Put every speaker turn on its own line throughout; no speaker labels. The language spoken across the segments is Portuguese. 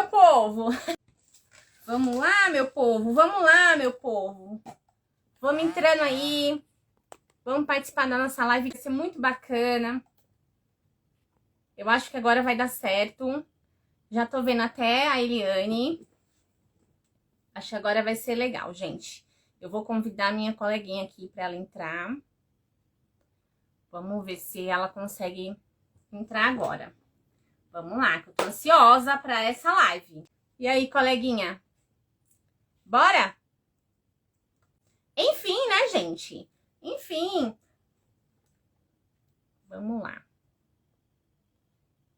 meu povo? Vamos lá, meu povo? Vamos lá, meu povo? Vamos entrando aí. Vamos participar da nossa live, vai ser muito bacana. Eu acho que agora vai dar certo. Já tô vendo até a Eliane. Acho que agora vai ser legal, gente. Eu vou convidar a minha coleguinha aqui para ela entrar. Vamos ver se ela consegue entrar agora. Vamos lá, que eu tô ansiosa para essa live. E aí, coleguinha? Bora? Enfim, né, gente? Enfim. Vamos lá.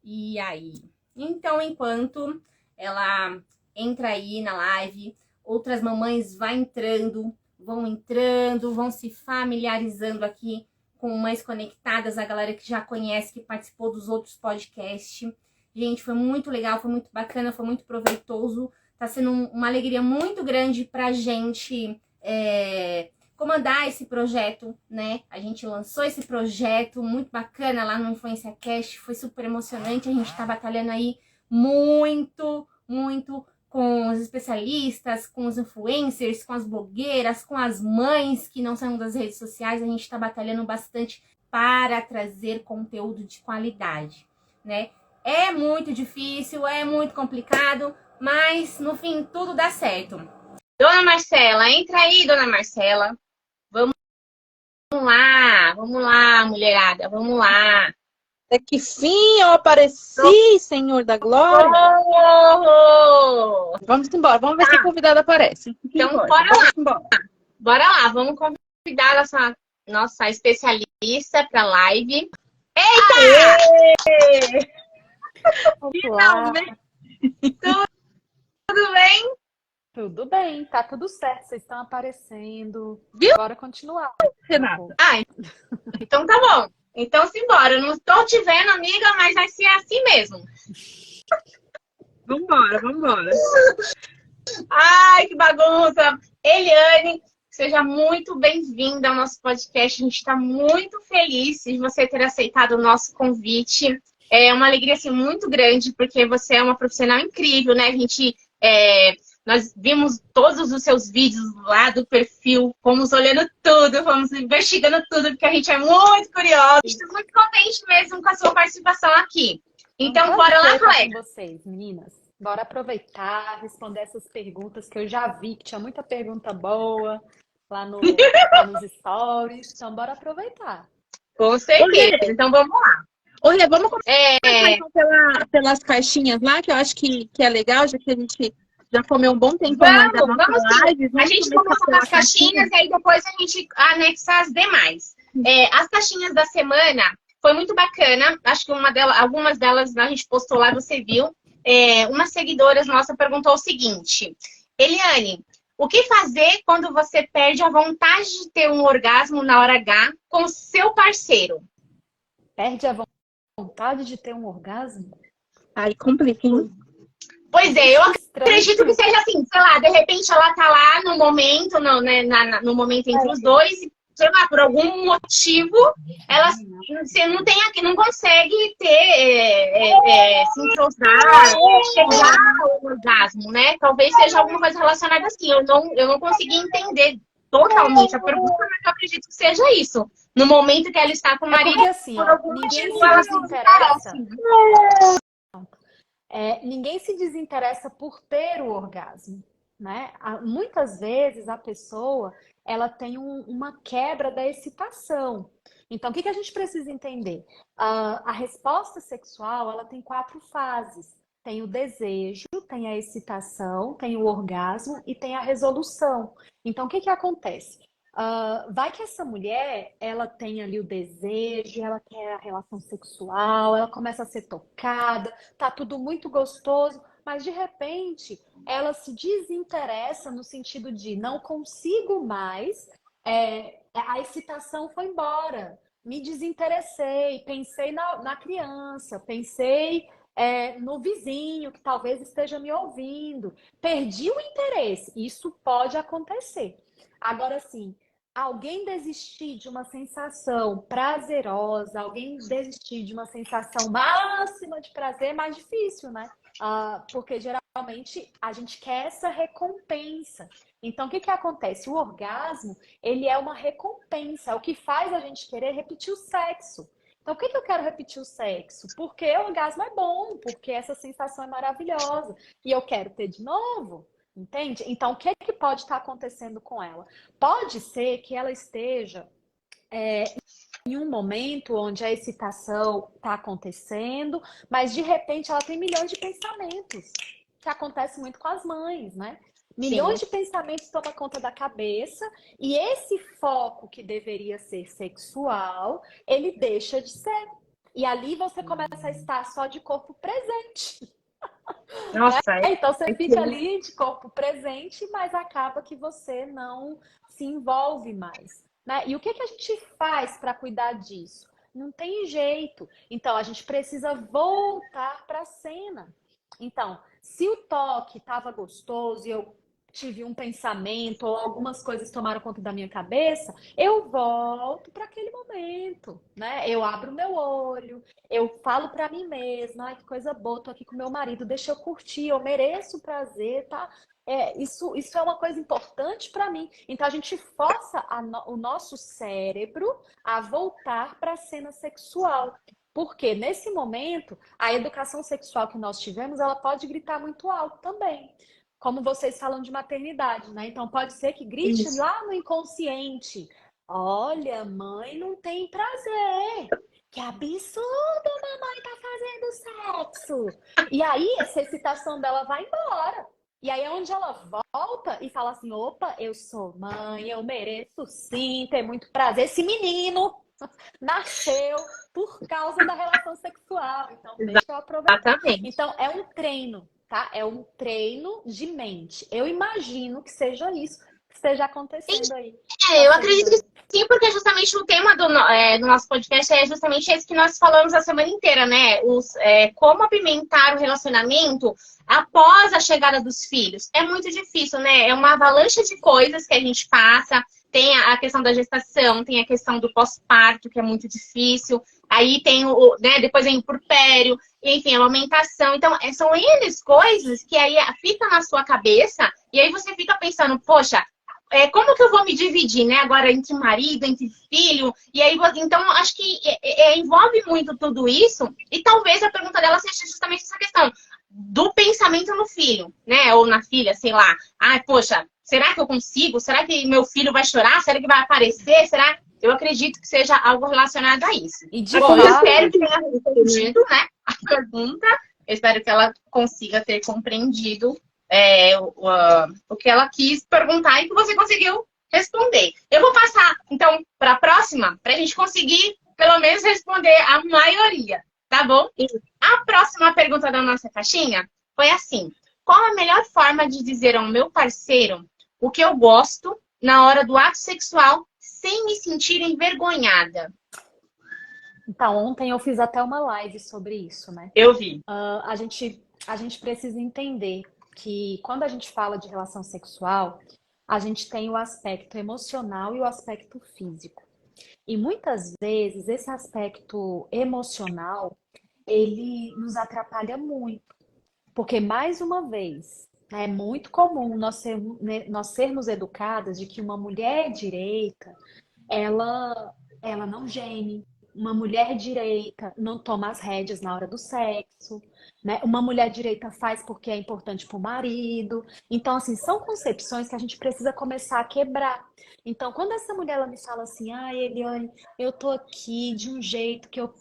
E aí? Então, enquanto ela entra aí na live, outras mamães vão entrando, vão se familiarizando aqui com Mães Conectadas, a galera que já conhece, que participou dos outros podcasts. Gente, foi muito legal, foi muito bacana, foi muito proveitoso. Tá sendo uma alegria muito grande pra gente comandar esse projeto, né? A gente lançou esse projeto muito bacana lá no Influência Cast, foi super emocionante. A gente tá batalhando aí muito com os especialistas, com os influencers, com as blogueiras, com as mães que não são das redes sociais. A gente tá batalhando bastante para trazer conteúdo de qualidade, né? É muito difícil, é muito complicado, mas no fim tudo dá certo. Dona Marcela, entra aí, Dona Marcela. Vamos lá, mulherada, vamos lá.
Até que fim eu apareci, Senhor da Glória.
Oh!
Vamos embora, vamos ver se a convidada aparece.
Então, bora lá, vamos convidar a nossa especialista para a live. Eita! Finalmente! Tudo bem?
Tudo bem, tá tudo certo, vocês estão aparecendo.
Viu?
Bora continuar.
Renata.
Então tá bom. Então simbora. Eu não tô te vendo, amiga, mas vai ser assim mesmo.
Vambora.
Ai, que bagunça! Eliane, seja muito bem-vinda ao nosso podcast. A gente está muito feliz de você ter aceitado o nosso convite. É uma alegria assim, muito grande, porque você é uma profissional incrível, né? Nós vimos todos os seus vídeos lá do perfil, fomos olhando tudo, fomos investigando tudo, porque a gente é muito curiosa. Estou muito contente mesmo com a sua participação aqui. Então, bora lá, colega.
Com vocês, meninas. Bora aproveitar, responder essas perguntas que eu já vi, que tinha muita pergunta boa lá nos stories. Então, bora aproveitar.
Com certeza. Então, vamos lá.
Olha, vamos começar então, pelas caixinhas lá, que eu acho que é legal, já que a gente já comeu um bom tempo na nossa live.
A gente começa com as caixinhas e aí depois a gente anexa as demais. As caixinhas da semana foi muito bacana. Acho que algumas delas a gente postou lá, você viu. Uma seguidora nossa perguntou o seguinte: Eliane, o que fazer quando você perde a vontade de ter um orgasmo na hora H com o seu parceiro?
Perde a vontade de ter um orgasmo?
Aí complica, hein?
Pois é, eu acredito que seja assim, sei lá, de repente ela tá lá no momento, no momento entre os dois, e, sei lá, por algum motivo, você não consegue se entrosar, chegar ao orgasmo, né? Talvez seja alguma coisa relacionada assim. Eu não consegui entender totalmente a pergunta, mas eu acredito que seja isso. No momento que ela está com o marido,
porque, assim,
por algum
ninguém
motivo,
se
ela
desinteressa.
assim.
Ninguém se desinteressa por ter o orgasmo, né? Muitas vezes a pessoa ela tem uma quebra da excitação. Então, o que a gente precisa entender? A resposta sexual ela tem 4 fases. Tem o desejo, tem a excitação, tem o orgasmo e tem a resolução. Então, o que acontece? Vai que essa mulher, ela tem ali o desejo, ela quer a relação sexual, ela começa a ser tocada, tá tudo muito gostoso, mas de repente ela se desinteressa no sentido de não consigo mais, a excitação foi embora, me desinteressei, pensei na criança, pensei no vizinho que talvez esteja me ouvindo, perdi o interesse, isso pode acontecer. Agora, sim, alguém desistir de uma sensação prazerosa, alguém desistir de uma sensação máxima de prazer é mais difícil, né? Porque geralmente a gente quer essa recompensa. Então, o que que acontece? O orgasmo, ele é uma recompensa, é o que faz a gente querer repetir o sexo. Então, por que que eu quero repetir o sexo? Porque o orgasmo é bom, porque essa sensação é maravilhosa e eu quero ter de novo, entende? Então, o que que pode estar acontecendo com ela? Pode ser que ela esteja em um momento onde a excitação está acontecendo, mas de repente ela tem milhões de pensamentos, que acontece muito com as mães, né?
Sim.
Milhões de pensamentos tomam conta da cabeça e esse foco que deveria ser sexual, ele deixa de ser. E ali você começa a estar só de corpo presente.
Nossa,
Então você fica ali de corpo presente, mas acaba que você não se envolve mais, né? E o que que a gente faz para cuidar disso? Não tem jeito. Então a gente precisa voltar para a cena. Então, se o toque estava gostoso e eu tive um pensamento ou algumas coisas tomaram conta da minha cabeça, eu volto para aquele momento, né? Eu abro meu olho, eu falo para mim mesma, ai, que coisa boa, tô aqui com meu marido, deixa eu curtir, eu mereço o prazer, tá? Isso é uma coisa importante para mim. Então a gente força o nosso cérebro a voltar para a cena sexual. Porque nesse momento, a educação sexual que nós tivemos, ela pode gritar muito alto também. Como vocês falam de maternidade, né? Então pode ser que grite
isso.
lá no inconsciente. Olha, mãe não tem prazer. Que absurdo, mamãe tá fazendo sexo. E aí essa excitação dela vai embora. E aí é onde ela volta e fala assim: opa, eu sou mãe, eu mereço sim ter muito prazer. Esse menino nasceu por causa da relação sexual. Então, deixa eu aproveitar.
Exatamente.
Então, é um treino, tá? É um treino de mente. Eu imagino que seja isso que esteja acontecendo aí.
Eu acredito que sim, porque justamente o tema do nosso podcast é justamente esse que nós falamos a semana inteira, né? Como apimentar o relacionamento após a chegada dos filhos. É muito difícil, né? É uma avalanche de coisas que a gente passa. Tem a questão da gestação, tem a questão do pós-parto, que é muito difícil. Aí tem né, depois vem o puerpério, enfim, a amamentação. Então, são N coisas que aí fica na sua cabeça e aí você fica pensando, poxa, como que eu vou me dividir, né? Agora entre marido, entre filho, e aí então acho que envolve muito tudo isso, e talvez a pergunta dela seja justamente essa questão do pensamento no filho, né? Ou na filha, sei lá. Ai, poxa, será que eu consigo? Será que meu filho vai chorar? Será que vai aparecer? Será? Eu acredito que seja algo relacionado a isso.
E de
Bom, eu
fato,
espero que tenha respondido, né, a pergunta. Eu espero que ela consiga ter compreendido o que ela quis perguntar e que você conseguiu responder. Eu vou passar, então, para a próxima, para a gente conseguir, pelo menos, responder a maioria, tá bom? A próxima pergunta da nossa caixinha foi assim: qual a melhor forma de dizer ao meu parceiro o que eu gosto na hora do ato sexual sem me sentir envergonhada?
então, ontem eu fiz até uma live sobre isso, né?
Eu vi.
A gente precisa entender que quando a gente fala de relação sexual, a gente tem o aspecto emocional e o aspecto físico. E muitas vezes esse aspecto emocional, ele nos atrapalha muito. Porque, mais uma vez, é muito comum nós sermos educadas de que uma mulher direita, ela não geme. Uma mulher direita não toma as rédeas na hora do sexo, né? Uma mulher direita faz porque é importante para o marido. Então, assim, são concepções que a gente precisa começar a quebrar. Então, quando essa mulher ela me fala assim: ah, Eliane, eu tô aqui de um jeito que eu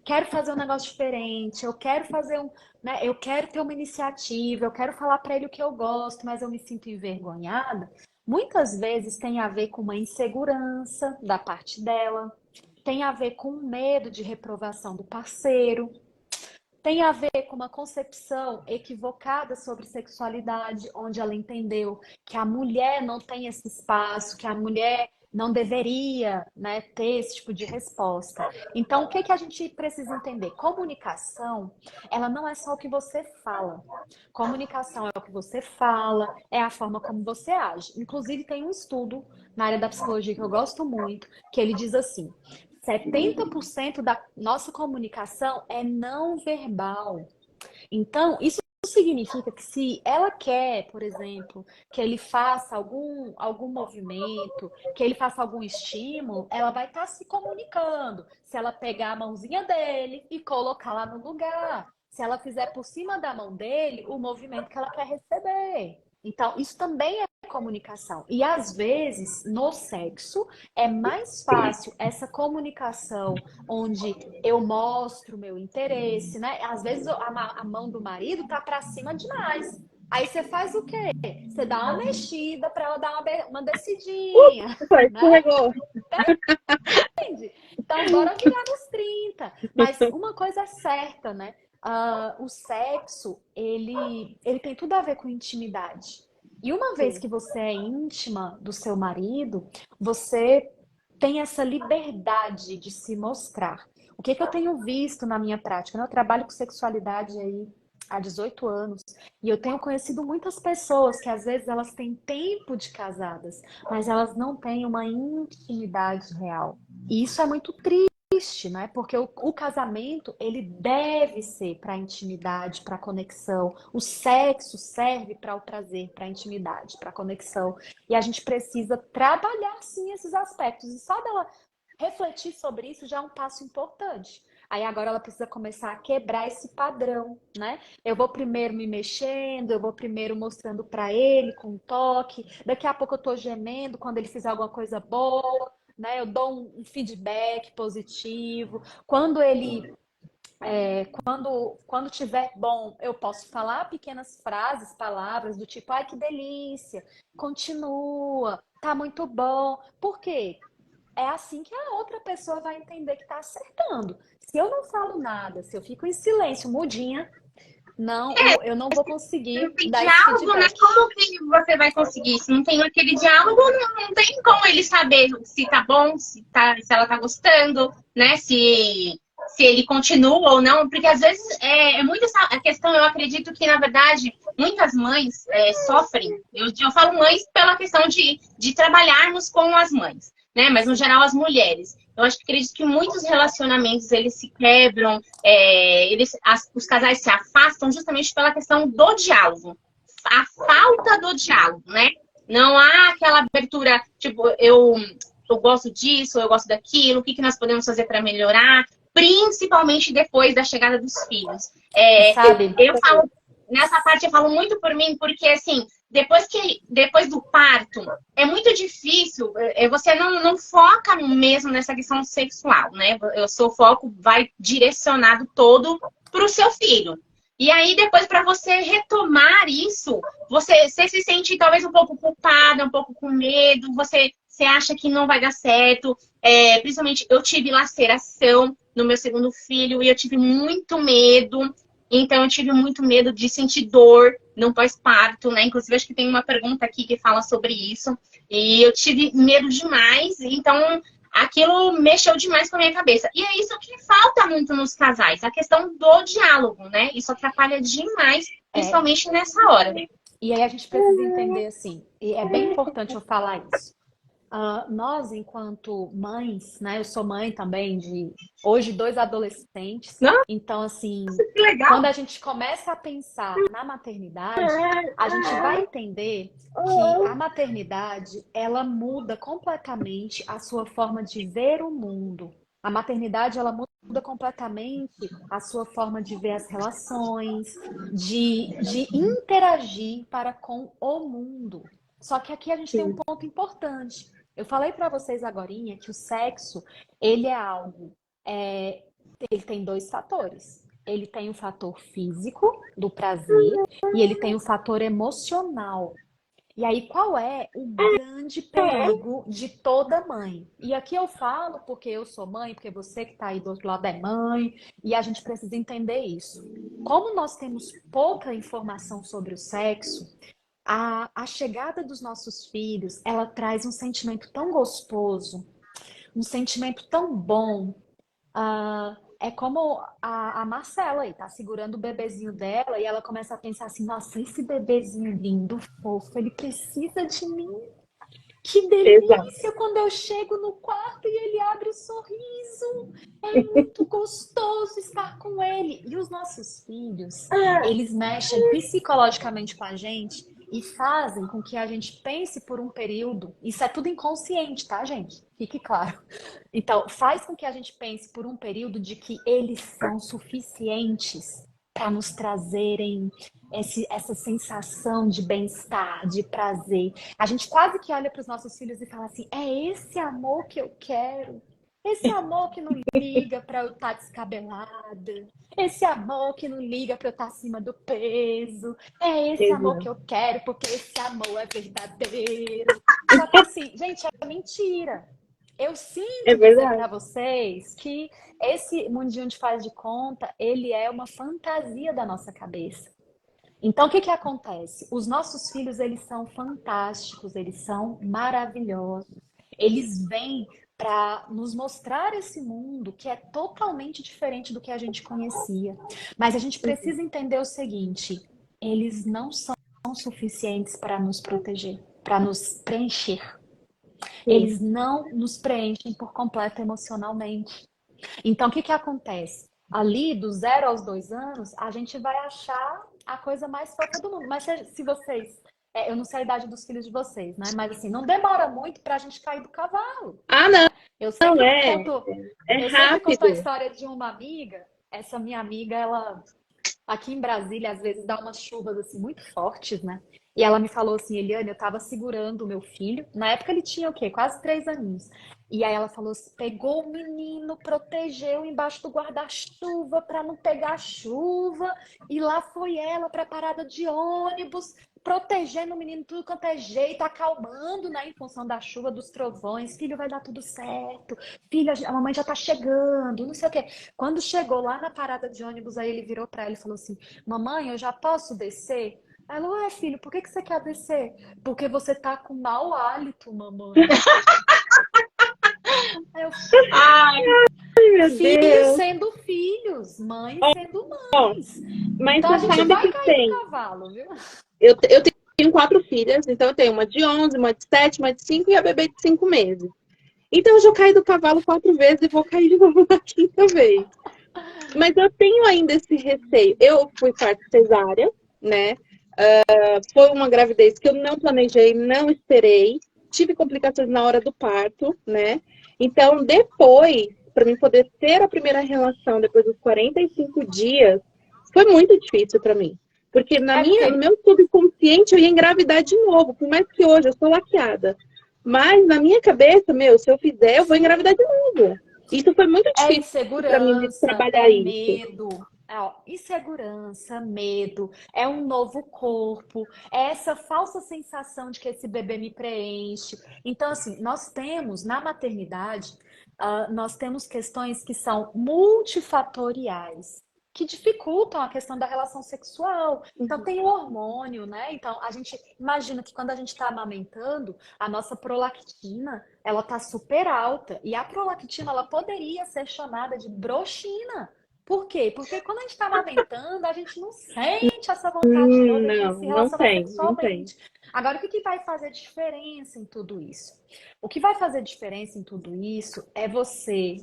quero fazer um negócio diferente, eu quero fazer né, eu quero ter uma iniciativa, eu quero falar para ele o que eu gosto, mas eu me sinto envergonhada. Muitas vezes tem a ver com uma insegurança da parte dela, tem a ver com um medo de reprovação do parceiro, tem a ver com uma concepção equivocada sobre sexualidade, onde ela entendeu que a mulher não tem esse espaço, que a mulher não deveria, né, ter esse tipo de resposta. Então, o que que a gente precisa entender? Comunicação, ela não é só o que você fala. Comunicação é o que você fala, é a forma como você age. Inclusive, tem um estudo na área da psicologia que eu gosto muito, que ele diz assim: 70% da nossa comunicação é não verbal. Então, isso significa que se ela quer, por exemplo, que ele faça algum movimento, que ele faça algum estímulo, ela vai estar se comunicando. Se ela pegar a mãozinha dele e colocar lá no lugar. Se ela fizer por cima da mão dele o movimento que ela quer receber. Então, isso também é comunicação. E às vezes, no sexo, é mais fácil essa comunicação onde eu mostro o meu interesse, né? Às vezes a mão do marido tá para cima demais. Aí você faz o quê? Você dá uma mexida para ela dar uma descidinha, né?
Escorregou.
Entende? Então, bora virar nos 30. Mas uma coisa é certa, né? O sexo, ele tem tudo a ver com intimidade. E uma vez que você é íntima do seu marido, você tem essa liberdade de se mostrar. O que que eu tenho visto na minha prática? Eu trabalho com sexualidade aí há 18 anos e eu tenho conhecido muitas pessoas que às vezes elas têm tempo de casadas, mas elas não têm uma intimidade real. E isso é muito triste, né? Porque o casamento, ele deve ser para a intimidade, para a conexão. O sexo serve para o prazer, para a intimidade, para a conexão. E a gente precisa trabalhar, sim, esses aspectos. E só dela refletir sobre isso já é um passo importante. Aí agora ela precisa começar a quebrar esse padrão, né? Eu vou primeiro me mexendo, eu vou primeiro mostrando para ele com um toque. Daqui a pouco eu tô gemendo quando ele fizer alguma coisa boa, né? Eu dou um feedback positivo. Quando ele quando tiver bom, eu posso falar pequenas frases, palavras do tipo, ai, que delícia, continua, tá muito bom. Por quê? É assim que a outra pessoa vai entender que tá acertando. Se eu não falo nada, se eu fico em silêncio, mudinha, não, eu não vou conseguir
Não tem
dar esse
diálogo, né?
feedback.
Como que você vai conseguir? Se não tem aquele diálogo, não tem como ele saber se tá bom, se ela tá gostando, né? Se ele continua ou não. Porque às vezes é muito essa a questão, eu acredito que, na verdade, muitas mães sofrem. Eu falo mães pela questão de trabalharmos com as mães, né? Mas, no geral, as mulheres. Eu acredito que muitos relacionamentos, eles se quebram, os casais se afastam justamente pela questão do diálogo. A falta do diálogo, né? Não há aquela abertura, tipo, eu gosto disso, eu gosto daquilo, o que nós podemos fazer para melhorar, principalmente depois da chegada dos filhos.
Sabe?
Eu falo, nessa parte eu falo muito por mim, porque assim, depois do parto, é muito difícil, você não foca mesmo nessa questão sexual, né? O seu foco vai direcionado todo para o seu filho. E aí, depois, para você retomar isso, você se sente talvez um pouco culpada, um pouco com medo, você acha que não vai dar certo. Principalmente, eu tive laceração no meu segundo filho e eu tive muito medo. Então, eu tive muito medo de sentir dor no pós-parto, né? Inclusive, acho que tem uma pergunta aqui que fala sobre isso. E eu tive medo demais. Então, aquilo mexeu demais com a minha cabeça. E é isso que falta muito nos casais, a questão do diálogo, né? Isso atrapalha demais,
É,
principalmente nessa hora.
e aí a gente precisa entender assim, e é bem importante eu falar isso. Nós, enquanto mães, né? Eu sou mãe também de hoje 2 adolescentes.
Nossa,
Então, assim,
que legal!
quando a gente começa a pensar na maternidade, a gente vai entender que a maternidade, ela muda completamente a sua forma de ver o mundo. A maternidade, ela muda completamente a sua forma de ver as relações, de interagir para com o mundo. Só que aqui a gente tem um ponto importante. Eu falei para vocês agorinha que o sexo, ele é algo, ele tem 2 fatores. Ele tem o fator físico, do prazer, e ele tem o fator emocional. E aí, qual é o grande perigo de toda mãe? E aqui eu falo porque eu sou mãe, porque você que está aí do outro lado é mãe, e a gente precisa entender isso. Como nós temos pouca informação sobre o sexo, a chegada dos nossos filhos, ela traz um sentimento tão gostoso, um sentimento tão bom. É como a Marcela aí, tá segurando o bebezinho dela e ela começa a pensar assim, nossa, esse bebezinho lindo, fofo, ele precisa de mim. Que
Exato.
delícia quando eu chego no quarto e ele abre o sorriso. É muito gostoso estar com ele. E os nossos filhos, eles mexem psicologicamente com a gente e fazem com que a gente pense por um período. Isso é tudo inconsciente, tá, gente? Fique claro. Então, faz com que a gente pense por um período de que eles são suficientes para nos trazerem essa sensação de bem-estar, de prazer. A gente quase que olha para os nossos filhos e fala assim: é esse amor que eu quero. Esse amor que não liga para eu estar descabelada. Esse amor que não liga para eu estar acima do peso. É esse amor que
Exato.
eu quero, porque esse amor é verdadeiro. Só que assim, gente, é mentira. Eu
É
sinto dizer
verdade.
para vocês que esse mundinho de faz de conta, ele é uma fantasia da nossa cabeça. Então, o que que acontece? Os nossos filhos, eles são fantásticos, eles são maravilhosos. Eles vêm para nos mostrar esse mundo que é totalmente diferente do que a gente conhecia. Mas a gente precisa entender o seguinte: eles não são suficientes para nos proteger, para nos preencher.
Sim.
Eles não nos preenchem por completo emocionalmente. Então, o que que acontece? Ali, do 0 aos 2 anos, a gente vai achar a coisa mais fofa do mundo. Mas se vocês. Eu não sei a idade dos filhos de vocês, né? Mas assim, não demora muito pra gente cair do cavalo,
Ah, não,
né? Eu
não
sempre
é.
conto,
É
eu sempre conto a
rápido.
história de uma amiga. Essa minha amiga, ela aqui em Brasília, às vezes dá umas chuvas assim muito fortes, né? E ela me falou assim: Eliane, eu tava segurando o meu filho. Na época ele tinha o quê? Quase 3 aninhos. E aí ela falou assim: pegou o menino, protegeu embaixo do guarda-chuva para não pegar chuva. E lá foi ela para a parada de ônibus, protegendo o menino tudo quanto é jeito, acalmando, né, em função da chuva, dos trovões. Filho, vai dar tudo certo. Filha, a mamãe já tá chegando, não sei o quê. Quando chegou lá na parada de ônibus, aí ele virou para ela e falou assim: mamãe, eu já posso descer? Ela, ué, filho, por que que você quer descer? Porque você tá com mau hálito, mamãe. Aí eu,
Ai, meu
filhos
Deus.
sendo filhos, mães sendo
Ó,
mães.
mas
Então a
você
gente
sabe
vai
que
cair do
tem.
cavalo, viu?
Eu tenho 4 filhas, então eu tenho uma de 11, uma de 7, uma de 5 e a bebê de 5 meses. Então eu já caí do cavalo 4 vezes e vou cair de novo na quinta vez. Mas eu tenho ainda esse receio. Eu fui parto cesárea, né? Foi uma gravidez que eu não planejei, não esperei. Tive complicações na hora do parto, né? Então, depois, para mim poder ter a primeira relação depois dos 45 dias, foi muito difícil para mim. Porque
É
no
porque
meu subconsciente eu ia engravidar de novo, por mais que hoje eu sou laqueada. Mas na minha cabeça, meu, se eu fizer, eu vou engravidar de novo. Isso foi muito
é
difícil para mim de
insegurança,
trabalhar
é
isso.
medo. Ó, insegurança, medo, é um novo corpo, é essa falsa sensação de que esse bebê me preenche. Então, assim, nós temos na maternidade, nós temos questões que são multifatoriais, que dificultam a questão da relação sexual. Então, tem o hormônio, né? Então, a gente imagina que quando a gente está amamentando, a nossa prolactina, ela tá super alta. E a prolactina, ela poderia ser chamada de broxina. Por quê? Porque quando a gente está amamentando, a gente não sente essa vontade toda de
Não,
se
não
relacionar
tem, não tem.
sexualmente. Agora, o que que vai fazer diferença em tudo isso? O que vai fazer diferença em tudo isso é você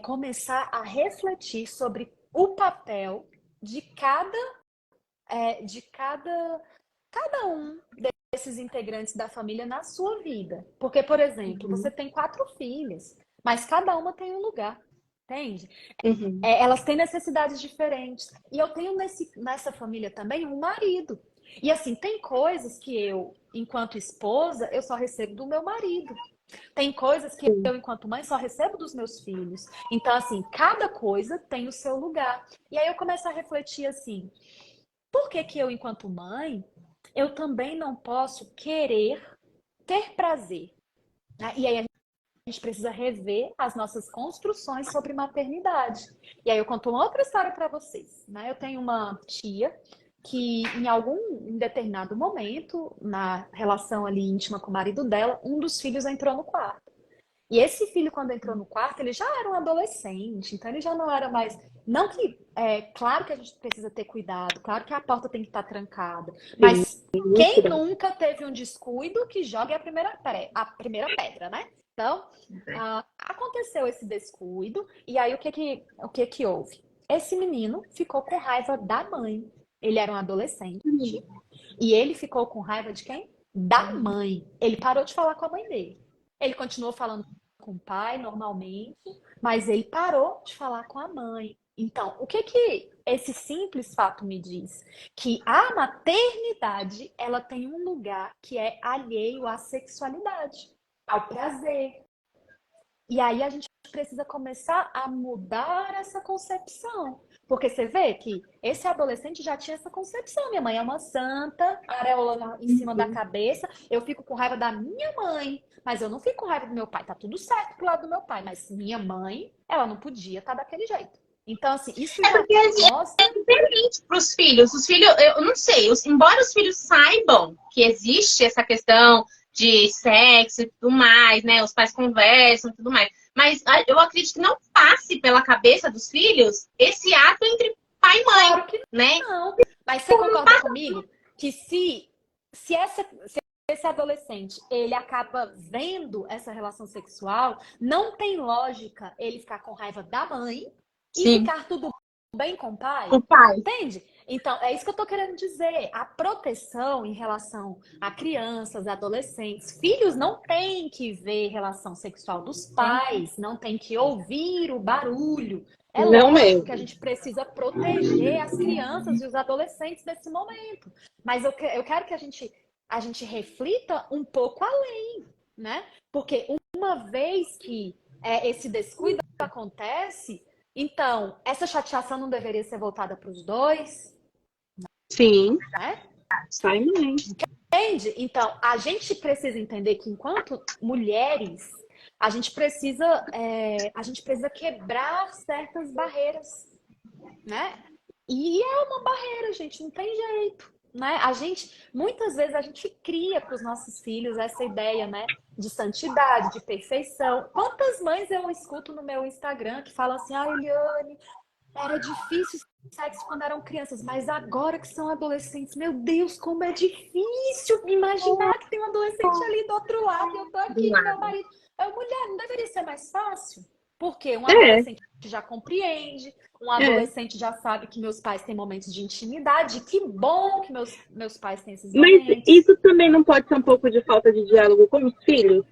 começar a refletir sobre o papel de cada um desses integrantes da família na sua vida. Porque, por exemplo, você
Uhum,
tem 4 filhas, mas cada uma tem um lugar, entende?
uhum.
Elas têm necessidades diferentes. E eu tenho nessa família também um marido. E assim, tem coisas que eu, enquanto esposa, eu só recebo do meu marido. Tem coisas que
Sim.
eu, enquanto mãe, só recebo dos meus filhos. Então, assim, cada coisa tem o seu lugar. E aí eu começo a refletir assim: por que que eu, enquanto mãe, eu também não posso querer ter prazer, né? E aí a gente precisa rever as nossas construções sobre maternidade. E aí eu conto uma outra história para vocês, né? Eu tenho uma tia que em determinado momento, na relação ali íntima com o marido dela, um dos filhos entrou no quarto. E esse filho, quando entrou no quarto, ele já era um adolescente, então ele já não era mais. Não que. Claro que a gente precisa ter cuidado, claro que a porta tem que estar trancada,
Sim,
mas
muito
quem
cuidado.
nunca teve um descuido que jogue a primeira pedra, né? Então, aconteceu esse descuido, e aí o que que houve? Esse menino ficou com raiva da mãe. Ele era um adolescente, e ele ficou com raiva de quem? Da mãe. Ele parou de falar com a mãe dele. Ele continuou falando com o pai normalmente, mas ele parou de falar com a mãe. Então, o que que esse simples fato me diz? Que a maternidade, ela tem um lugar que é alheio à sexualidade, ao prazer. E aí a gente precisa começar a mudar essa concepção. Porque você vê que esse adolescente já tinha essa concepção. Minha mãe é uma santa, areola em cima da cabeça. Eu fico com raiva da minha mãe, mas eu não fico com raiva do meu pai. Tá tudo certo pro lado do meu pai, mas minha mãe, ela não podia estar daquele jeito. Então, assim, isso
É
já
porque assim,
mostra.
é diferente para os filhos. Os filhos, eu não sei, embora os filhos saibam que existe essa questão de sexo e tudo mais, né? Os pais conversam e tudo mais. Mas eu acredito que não passe pela cabeça dos filhos esse ato entre pai e mãe,
Claro que
né?
não. Mas você concorda comigo que se esse adolescente ele acaba vendo essa relação sexual, não tem lógica ele ficar com raiva da mãe e
Sim.
ficar tudo bem com o pai?
O pai.
Entende? Então, é isso que eu tô querendo dizer. A proteção em relação a crianças, adolescentes, filhos não tem que ver relação sexual dos pais, não tem que ouvir o barulho. É
Não
lógico
mesmo.
que a gente precisa proteger as crianças e os adolescentes nesse momento. Mas eu quero que a gente reflita um pouco além, né? Porque uma vez que esse descuido acontece, então, essa chateação não deveria ser voltada para os dois,
Sim,
né?
sai mãe.
Entende? Então, a gente precisa entender que enquanto mulheres, a gente precisa quebrar certas barreiras, né? E é uma barreira, gente, não tem jeito, né? Muitas vezes a gente cria para os nossos filhos essa ideia, né, de santidade, de perfeição. Quantas mães eu escuto no meu Instagram que falam assim: "Ah, Eliane, era difícil sexo quando eram crianças, mas agora que são adolescentes, meu Deus, como é difícil imaginar que tem um adolescente ali do outro lado e eu tô aqui com meu marido." Mulher, não deveria ser mais fácil? Porque um
É,
adolescente já compreende, um adolescente já sabe que meus pais têm momentos de intimidade. Que bom que meus pais têm esses
mas
momentos.
isso também não pode ser um pouco de falta de diálogo com os filhos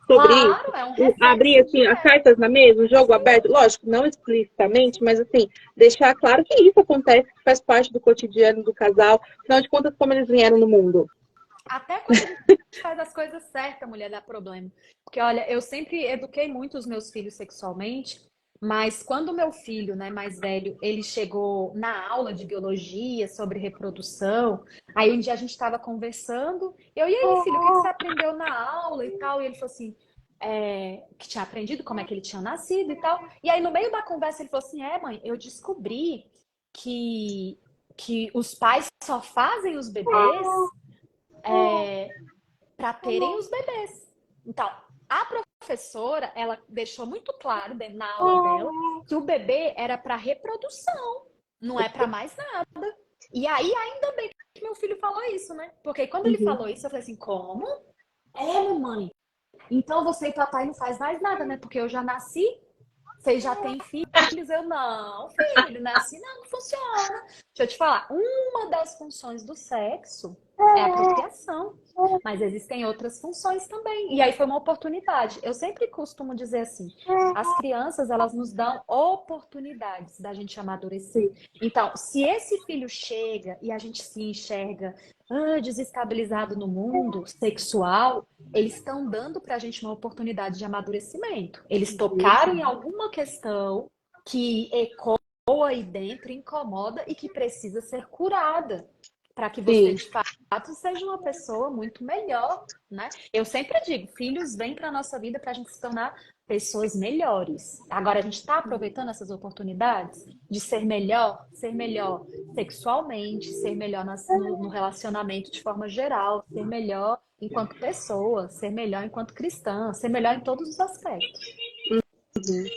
sobre isso?
Claro, é um
Abrir
reflexo
assim as
direto.
cartas na mesa, o jogo aberto, lógico, não explicitamente, mas assim, deixar claro que isso acontece, que faz parte do cotidiano do casal, afinal de contas, como eles vieram no mundo.
Até quando a gente faz as coisas certas, mulher, dá problema. Porque, olha, eu sempre eduquei muito os meus filhos sexualmente, mas quando o meu filho, né, mais velho, ele chegou na aula de biologia sobre reprodução, aí um dia a gente estava conversando, e aí, filho, o que você aprendeu na aula e tal? E ele falou assim, que tinha aprendido como é que ele tinha nascido e tal. E aí, no meio da conversa, ele falou assim, mãe, eu descobri que os pais só fazem os bebês para terem os bebês. Então, a professora, ela deixou muito claro na aula dela que o bebê era para reprodução, não é para mais nada. E aí, ainda bem que meu filho falou isso, né? Porque quando ele falou isso, eu falei assim, como? Mamãe. Então você e papai não faz mais nada, né? Porque eu já nasci, vocês já têm filhos, eu não, filho, não é assim não funciona. Deixa eu te falar, uma das funções do sexo é a procriação, mas existem outras funções também. E aí foi uma oportunidade. Eu sempre costumo dizer assim, as crianças, elas nos dão oportunidades da gente amadurecer. Então, se esse filho chega e a gente se enxerga desestabilizado no mundo sexual, eles estão dando para a gente uma oportunidade de amadurecimento. Eles tocaram em alguma questão que ecoa aí dentro, incomoda e que precisa ser curada para que você, de fato, seja uma pessoa muito melhor, né? Eu sempre digo, filhos vêm para a nossa vida para a gente se tornar pessoas melhores. Agora, a gente está aproveitando essas oportunidades de ser melhor sexualmente, ser melhor no relacionamento de forma geral, ser melhor enquanto pessoa, ser melhor enquanto cristã, ser melhor em todos os aspectos.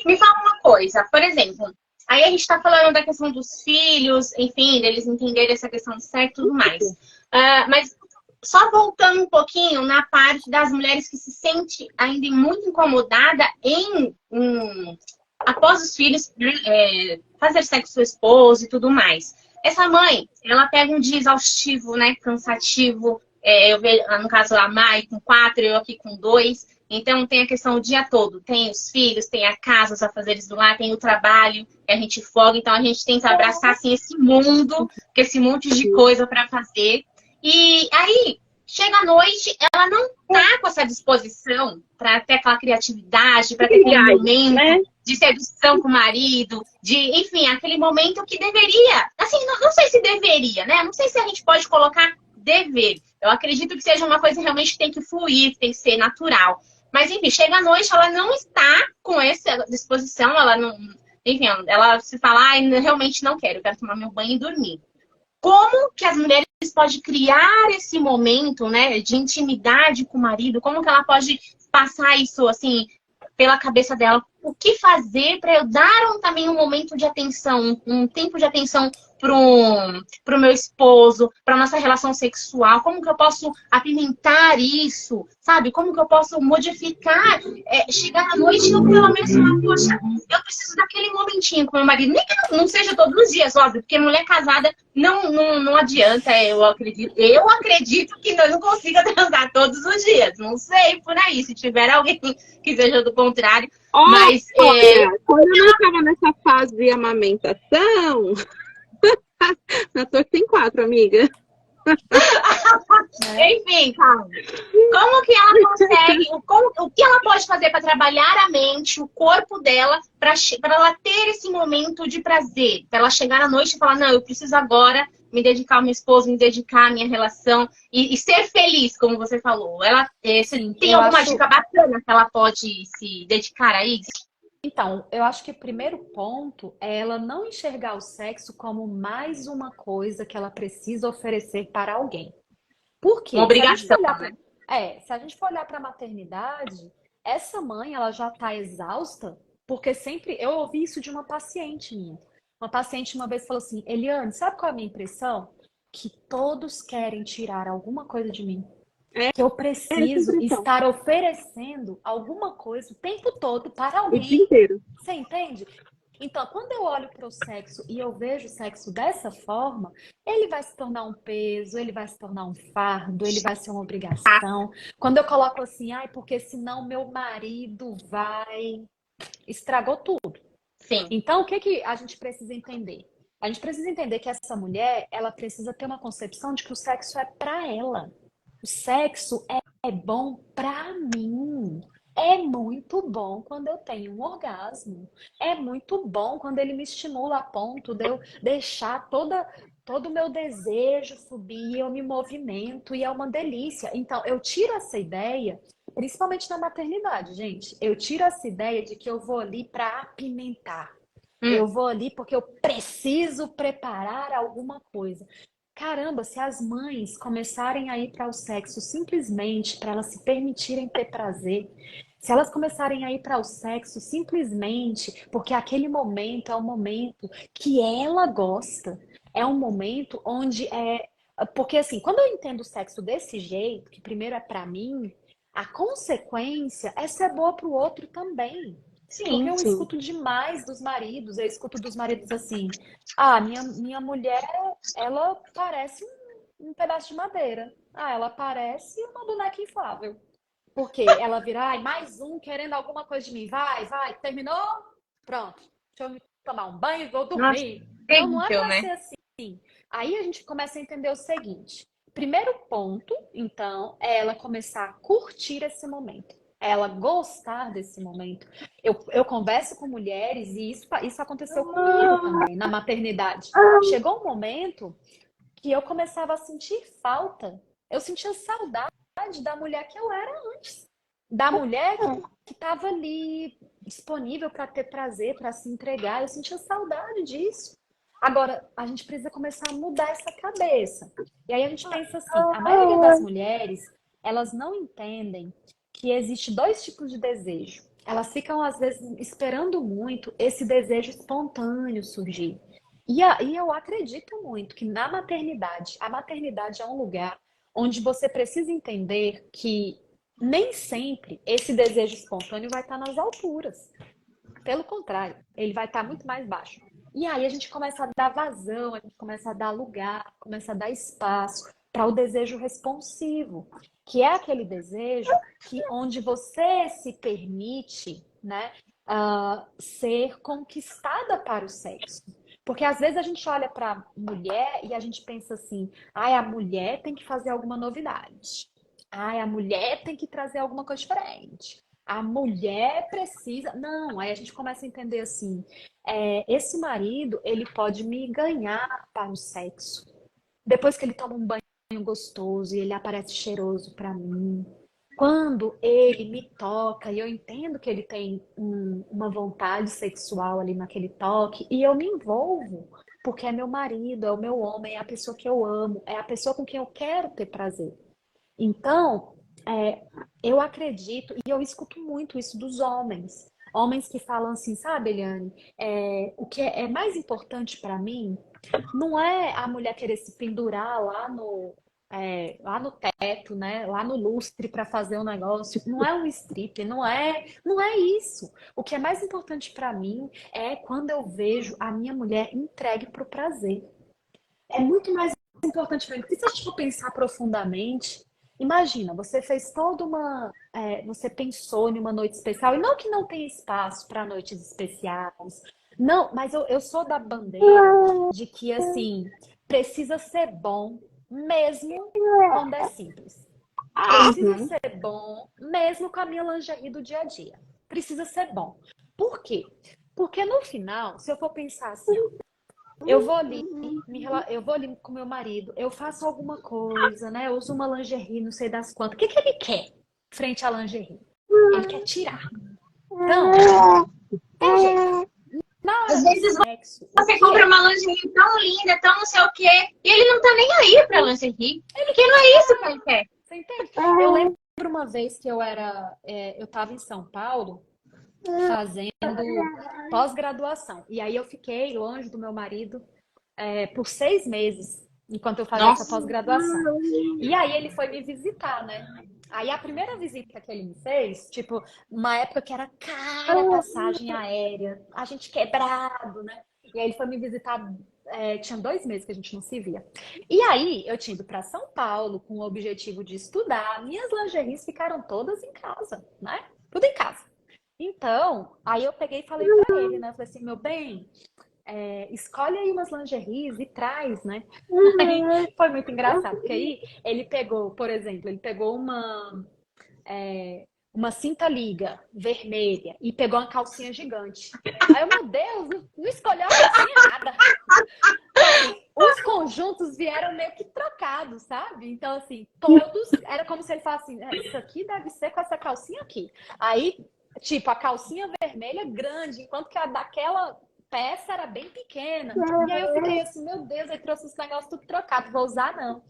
Me fala uma coisa, por exemplo, aí a gente tá falando da questão dos filhos, enfim, deles entenderem essa questão de sexo e tudo mais. Mas só voltando um pouquinho na parte das mulheres que se sente ainda muito incomodada após os filhos fazer sexo com o esposo e tudo mais. Essa mãe, ela pega um dia exaustivo, né, cansativo. Eu vejo, no caso, a Mai com 4, eu aqui com 2. Então, tem a questão o dia todo. Tem os filhos, tem a casa, os afazeres do lar, tem o trabalho, que a gente folga. Então, a gente tenta abraçar, assim, esse mundo, com esse monte de coisa para fazer. E aí, chega a noite, ela não tá com essa disposição para ter aquela criatividade, para ter aquele momento, né, de sedução com o marido, enfim, aquele momento que deveria, assim, não sei se deveria, né? Não sei se a gente pode colocar dever. Eu acredito que seja uma coisa realmente que tem que fluir, que tem que ser natural. Mas, enfim, chega à noite, ela não está com essa disposição, ela não... Enfim, ela se fala, realmente não quero, eu quero tomar meu banho e dormir. Como que as mulheres podem criar esse momento, né, de intimidade com o marido? Como que ela pode passar isso, assim, pela cabeça dela? O que fazer para eu dar também um momento de atenção, um tempo de atenção pro meu esposo, para nossa relação sexual? Como que eu posso apimentar isso, sabe? Como que eu posso modificar, chegar à noite e eu pelo menos falar, poxa, eu preciso daquele momentinho com meu marido, nem que não seja todos os dias, óbvio, porque mulher casada não adianta, eu acredito que nós não consiga transar todos os dias, não sei por aí, se tiver alguém que seja do contrário, mas...
Quando eu não estava nessa fase de amamentação... Na torre tem 4, amiga.
Enfim, calma. Como que ela consegue, o que ela pode fazer para trabalhar a mente, o corpo dela, para ela ter esse momento de prazer? Para ela chegar à noite e falar, não, eu preciso agora me dedicar ao meu esposo, me dedicar à minha relação e ser feliz, como você falou. Ela tem alguma dica bacana que ela pode se dedicar a isso?
Então, eu acho que o primeiro ponto é ela não enxergar o sexo como mais uma coisa que ela precisa oferecer para alguém. Por quê?
Uma obrigação,
se a gente for olhar para a maternidade, essa mãe, ela já está exausta, porque sempre... Eu ouvi isso de uma paciente minha. Uma paciente uma vez falou assim, Eliane, sabe qual é a minha impressão? Que todos querem tirar alguma coisa de mim. Que eu preciso estar oferecendo alguma coisa o tempo todo para alguém.
O dia inteiro.
Você entende? Então, quando eu olho para o sexo e eu vejo o sexo dessa forma, ele vai se tornar um peso, ele vai se tornar um fardo, ele vai ser uma obrigação. Quando eu coloco assim, porque senão meu marido vai... Estragou tudo.
Sim.
Então, o que a gente precisa entender? A gente precisa entender que essa mulher, ela precisa ter uma concepção de que o sexo é para ela. O sexo é bom pra mim. É muito bom quando eu tenho um orgasmo. É muito bom quando ele me estimula a ponto de eu deixar todo o meu desejo subir, eu me movimento e é uma delícia. Então, eu tiro essa ideia, principalmente na maternidade, gente. Eu tiro essa ideia de que eu vou ali para apimentar. Eu vou ali porque eu preciso preparar alguma coisa. Caramba, se as mães começarem a ir para o sexo simplesmente para elas se permitirem ter prazer, se elas começarem a ir para o sexo simplesmente porque aquele momento é um momento que ela gosta, é um momento onde porque assim, quando eu entendo o sexo desse jeito, que primeiro é para mim, a consequência é ser boa para o outro também.
Sim,
porque eu escuto demais dos maridos, eu escuto dos maridos assim, minha mulher, ela parece um pedaço de madeira. Ela parece uma boneca inflável. Porque ela vira, mais um querendo alguma coisa de mim. Vai, terminou? Pronto. Deixa eu tomar um banho e vou dormir. Então não é pra ser assim. Aí a gente começa a entender o seguinte. Primeiro ponto, então, é ela começar a curtir esse momento. Ela gostar desse momento. Eu converso com mulheres e isso aconteceu comigo também, na maternidade. Chegou um momento que eu começava a sentir falta. Eu sentia saudade da mulher que eu era antes. Da mulher que estava ali disponível para ter prazer, para se entregar. Eu sentia saudade disso. Agora, a gente precisa começar a mudar essa cabeça. E aí a gente pensa assim, a maioria das mulheres, elas não entendem que existe dois tipos de desejo. Elas ficam, às vezes, esperando muito esse desejo espontâneo surgir. E eu acredito muito que na maternidade, a maternidade é um lugar onde você precisa entender que nem sempre esse desejo espontâneo vai estar nas alturas. Pelo contrário, ele vai estar muito mais baixo. E aí a gente começa a dar vazão, a gente começa a dar lugar, começa a dar espaço para o desejo responsivo, que é aquele desejo onde você se permite, né, ser conquistada para o sexo. Porque às vezes a gente olha para a mulher e a gente pensa assim, ai, a mulher tem que fazer alguma novidade. Ai, a mulher tem que trazer alguma coisa diferente. A mulher precisa. Não, aí a gente começa a entender assim: esse marido, ele pode me ganhar para o sexo. Depois que ele toma um banho gostoso e ele aparece cheiroso para mim. Quando ele me toca e eu entendo que ele tem uma vontade sexual ali naquele toque e eu me envolvo, porque é meu marido, é o meu homem, é a pessoa que eu amo, é a pessoa com quem eu quero ter prazer. Então, eu acredito, e eu escuto muito isso dos homens. Homens que falam assim, sabe, Eliane, o que é mais importante para mim não é a mulher querer se pendurar lá no teto, né? Lá no lustre para fazer um negócio. Não é um strip, não é isso. O que é mais importante para mim é quando eu vejo a minha mulher entregue para o prazer. É muito mais importante para mim. Porque se a gente for pensar profundamente, imagina, você fez toda você pensou em uma noite especial, e não que não tenha espaço para noites especiais. Não, mas eu sou da bandeira de que, assim, precisa ser bom mesmo quando é simples. Precisa ser bom mesmo com a minha lingerie do dia a dia. Precisa ser bom. Por quê? Porque no final, se eu for pensar assim, eu vou ali, eu vou ali com meu marido, eu faço alguma coisa, né? Eu uso uma lingerie, não sei das quantas. O que que ele quer frente à lingerie? Ele quer tirar. Então, tem jeito. Na hora
Às
do
vezes
sexo,
você compra uma lingerie tão linda, tão não sei o quê, e ele não tá nem aí pra lingerie. Porque não é isso que ele quer.
Você entende? Eu lembro uma vez que eu tava em São Paulo fazendo pós-graduação. E aí eu fiquei longe do meu marido por 6 meses, enquanto eu fazia essa pós-graduação. E aí ele foi me visitar, né? Aí a primeira visita que ele me fez, tipo, uma época que era cara a passagem aérea, a gente quebrado, né? E aí ele foi me visitar, tinha 2 meses que a gente não se via. E aí eu tinha ido para São Paulo com o objetivo de estudar, minhas lingeries ficaram todas em casa, né? Tudo em casa. Então, aí eu peguei e falei pra ele, né? Eu falei assim, meu bem, escolhe aí umas lingeries e traz, né? Aí foi muito engraçado, porque aí ele pegou, por exemplo, ele pegou uma cinta liga vermelha e pegou uma calcinha gigante. Aí eu, meu Deus, não escolheu a calcinha errada. Os conjuntos vieram meio que trocados, sabe? Então, assim, todos, era como se ele falasse assim, isso aqui deve ser com essa calcinha aqui. Aí, tipo, a calcinha vermelha grande, enquanto que a daquela peça era bem pequena. E aí eu fiquei assim, meu Deus, ele trouxe esse negócio tudo trocado, vou usar não.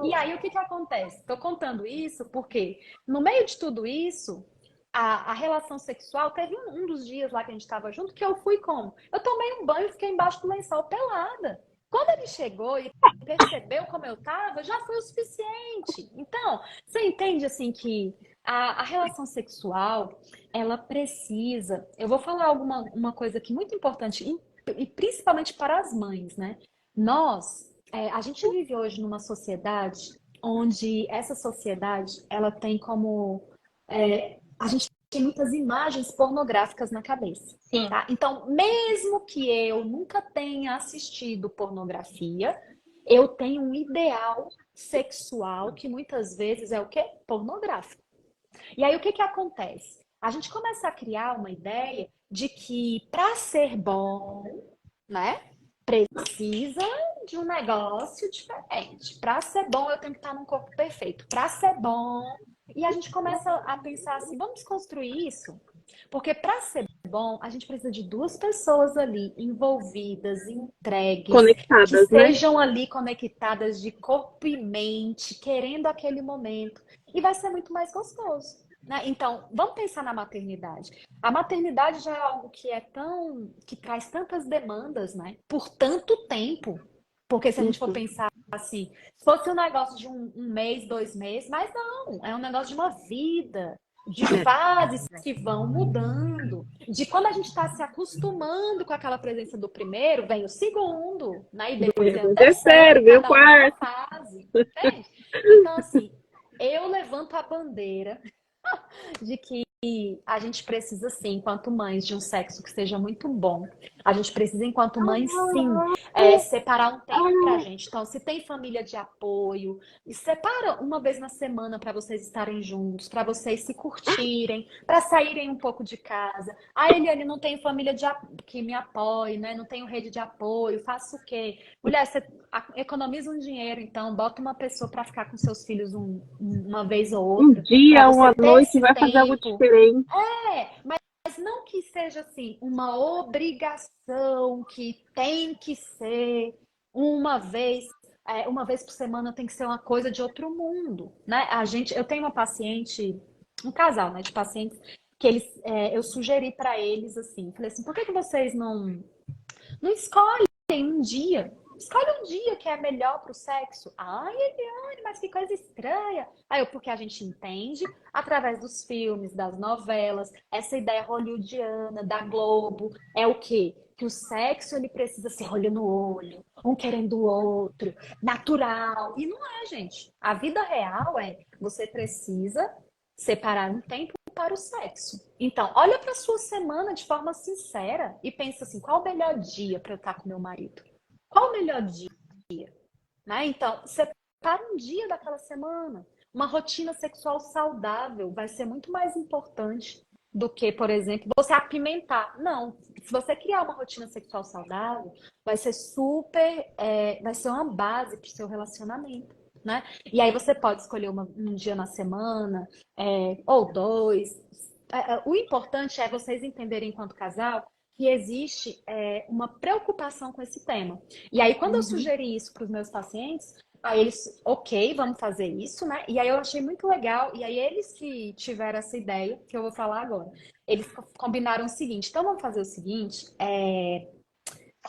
E aí o que acontece? Tô contando isso porque no meio de tudo isso, a relação sexual, teve um dos dias lá que a gente estava junto que eu fui como? Eu tomei um banho e fiquei embaixo do lençol pelada. Quando ele chegou e percebeu como eu tava, já foi o suficiente. Então, você entende assim que a relação sexual, ela precisa. Eu vou falar uma coisa aqui muito importante, e principalmente para as mães, né? A gente vive hoje numa sociedade onde essa sociedade, ela tem como. A gente tem muitas imagens pornográficas na cabeça.
Sim.
Tá? Então, mesmo que eu nunca tenha assistido pornografia, eu tenho um ideal sexual que muitas vezes é o quê? Pornográfico. E aí o que acontece? A gente começa a criar uma ideia de que para ser bom, né, precisa de um negócio diferente. Para ser bom, eu tenho que estar num corpo perfeito. Para ser bom. E a gente começa a pensar assim, vamos construir isso? Porque para ser bom, a gente precisa de duas pessoas ali envolvidas, entregues, que
Conectadas, né?
sejam ali conectadas de corpo e mente, querendo aquele momento. E vai ser muito mais gostoso, né? Então, vamos pensar na maternidade. A maternidade já é algo que traz tantas demandas, né? Por tanto tempo. Porque se a gente for pensar assim, se fosse um negócio de um mês, 2 meses, mas não, é um negócio de uma vida, de fases que vão mudando, de quando a gente está se acostumando com aquela presença do primeiro, vem o segundo, né? E depois vem o terceiro,
Vem o
cada um numa
quarto.
fase, entende? Então, assim, eu levanto a bandeira de que a gente precisa, sim, enquanto mães, de um sexo que seja muito bom. A gente precisa, enquanto mães, sim, separar um tempo pra gente. Então, se tem família de apoio, separa uma vez na semana para vocês estarem juntos, para vocês se curtirem, para saírem um pouco de casa. Ah, Eliane, não tenho família que me apoie, né? Não tenho rede de apoio, faço o quê? Mulher, você economiza um dinheiro, então, bota uma pessoa para ficar com seus filhos uma vez ou
Um
outra,
dia,
para
uma
você ter
noite,
esse
vai fazer algo
tempo.
diferente.
Mas não que seja assim, uma obrigação que tem que ser uma vez por semana tem que ser uma coisa de outro mundo, né? Eu tenho uma paciente, um casal, né, de pacientes que eu sugeri para eles assim, falei assim, por que vocês não escolhem um dia? Escolhe um dia que é melhor para o sexo. Ai, Eliane, mas que coisa estranha. Porque a gente entende, através dos filmes, das novelas, essa ideia hollywoodiana, da Globo, é o quê? Que o sexo ele precisa ser olho no olho, um querendo o outro, natural. E não é, gente. A vida real você precisa separar um tempo para o sexo. Então, olha para a sua semana de forma sincera e pensa assim, qual o melhor dia para eu estar com meu marido? Qual o melhor dia? Né? Então, separa um dia daquela semana. Uma rotina sexual saudável vai ser muito mais importante do que, por exemplo, você apimentar. Não, se você criar uma rotina sexual saudável, vai ser vai ser uma base para o seu relacionamento. Né? E aí você pode escolher um dia na semana, ou 2. O importante é vocês entenderem enquanto casal que existe uma preocupação com esse tema. E aí, quando eu sugeri isso para os meus pacientes, aí eles, ok, vamos fazer isso, né? E aí eu achei muito legal, e aí eles que tiveram essa ideia, que eu vou falar agora, eles combinaram o seguinte, então vamos fazer o seguinte,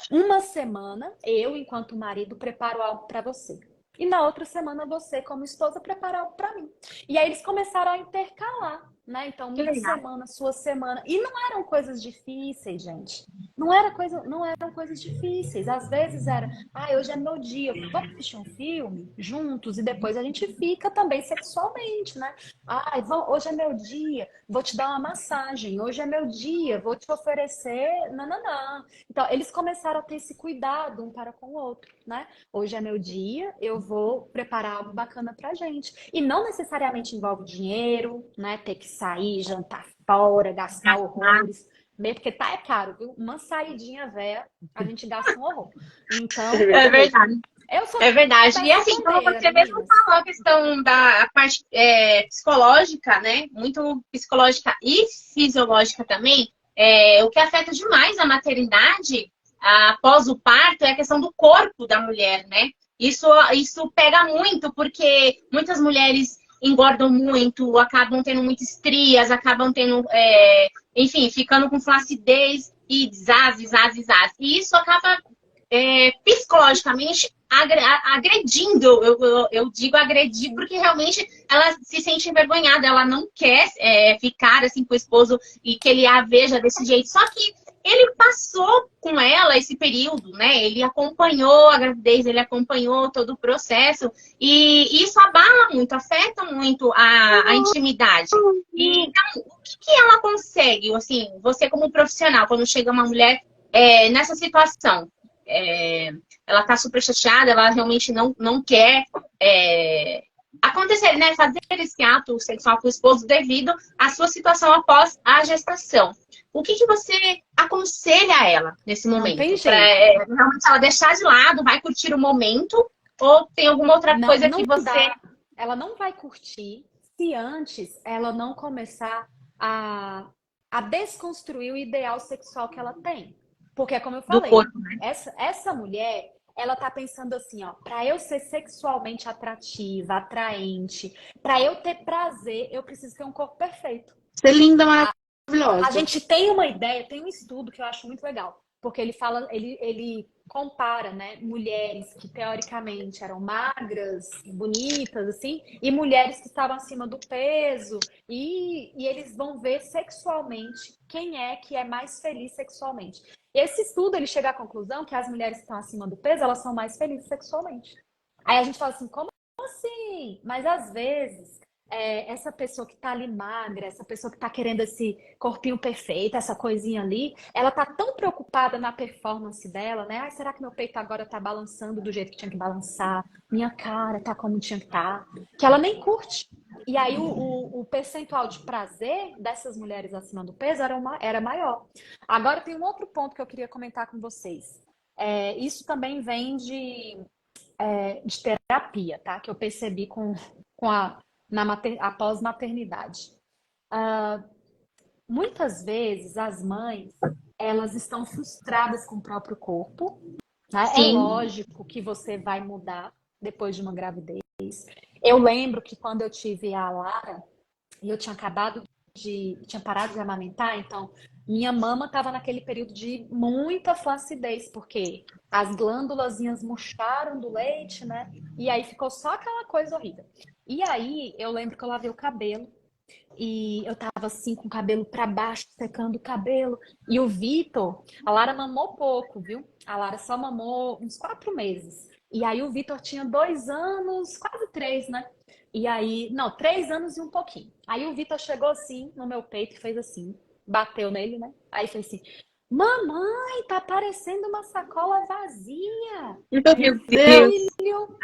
uma semana, eu, enquanto marido, preparo algo para você. E na outra semana, você, como esposa, prepara algo para mim. E aí eles começaram a intercalar, né? Então, minha semana, sua semana. E não eram coisas difíceis, gente. Não eram coisas difíceis. Às vezes era, hoje é meu dia, vamos assistir um filme juntos e depois a gente fica também sexualmente, né? Hoje é meu dia, vou te dar uma massagem. Hoje é meu dia, vou te oferecer. Não. Então, eles começaram a ter esse cuidado um para com o outro, né? Hoje é meu dia, eu vou preparar algo bacana pra gente. E não necessariamente envolve dinheiro, né? Ter que sair, jantar fora, gastar horrores. Mesmo porque é caro, viu? Uma saidinha véia, a gente gasta um horror. Então,
É verdade.
É
verdade. E assim, como você mesmo falou, a questão da parte psicológica, né? Muito psicológica e fisiológica também. O que afeta demais a maternidade após o parto é a questão do corpo da mulher, né? Isso pega muito, porque muitas mulheres engordam muito, acabam tendo muitas estrias, acabam tendo, enfim, ficando com flacidez e zaz. E isso acaba psicologicamente agredindo, eu digo agredir porque realmente ela se sente envergonhada, ela não quer ficar assim com o esposo e que ele a veja desse jeito, só que ele passou com ela esse período, né? Ele acompanhou a gravidez, ele acompanhou todo o processo e isso abala muito, afeta muito a intimidade. E, então, o que ela consegue, assim, você como profissional, quando chega uma mulher nessa situação? Ela tá super chateada, ela realmente não quer acontecer, né? Fazer esse ato sexual com o esposo devido à sua situação após a gestação. o que que você aconselha a ela nesse
Não
momento?
tem
Pra
jeito.
realmente ela deixar de lado, vai curtir o momento, ou tem alguma outra
Não,
coisa
não
que você...
dá. Ela não vai curtir se antes ela não começar a, a desconstruir o ideal sexual que ela tem. Porque, como eu
do
falei,
corpo, né?
essa mulher, ela tá pensando assim, ó, para eu ser sexualmente atrativa, atraente, para eu ter prazer, eu preciso ter um corpo perfeito.
Ser linda,
A
maravilhosa.
gente tem uma ideia, tem um estudo que eu acho muito legal, porque ele fala, ele compara, né, mulheres que teoricamente eram magras, bonitas, assim, e mulheres que estavam acima do peso, e eles vão ver sexualmente quem é que é mais feliz sexualmente. Esse estudo, ele chega à conclusão que as mulheres que estão acima do peso, elas são mais felizes sexualmente. Aí a gente fala assim, como assim? Mas às vezes, essa pessoa que tá ali magra, essa pessoa que tá querendo esse corpinho perfeito, essa coisinha ali, ela tá tão preocupada na performance dela, né? Ai, será que meu peito agora tá balançando do jeito que tinha que balançar? Minha cara tá como tinha que estar? Que ela nem curte. E aí o percentual de prazer dessas mulheres acima do peso era maior. Agora tem um outro ponto que eu queria comentar com vocês. Isso também vem de terapia, tá? Que eu percebi com a pós-maternidade. Muitas vezes as mães, elas estão frustradas com o próprio corpo, né? É
Sim,
lógico que você vai mudar depois de uma gravidez. Eu lembro que quando eu tive a Lara, e eu tinha parado de amamentar, então minha mama estava naquele período de muita flacidez, porque as glândulazinhas murcharam do leite, né? E aí ficou só aquela coisa horrível. E aí eu lembro que eu lavei o cabelo e eu tava assim com o cabelo para baixo, secando o cabelo. E o Vitor, a Lara mamou pouco, viu? A Lara só mamou uns 4 meses. E aí o Vitor tinha 2 anos, quase 3, né? E aí, não, 3 anos e um pouquinho. Aí o Vitor chegou assim no meu peito e fez assim, bateu nele, né? Aí fez assim: Mamãe, tá parecendo uma sacola vazia. Aí eu,
Meu Deus.
filho,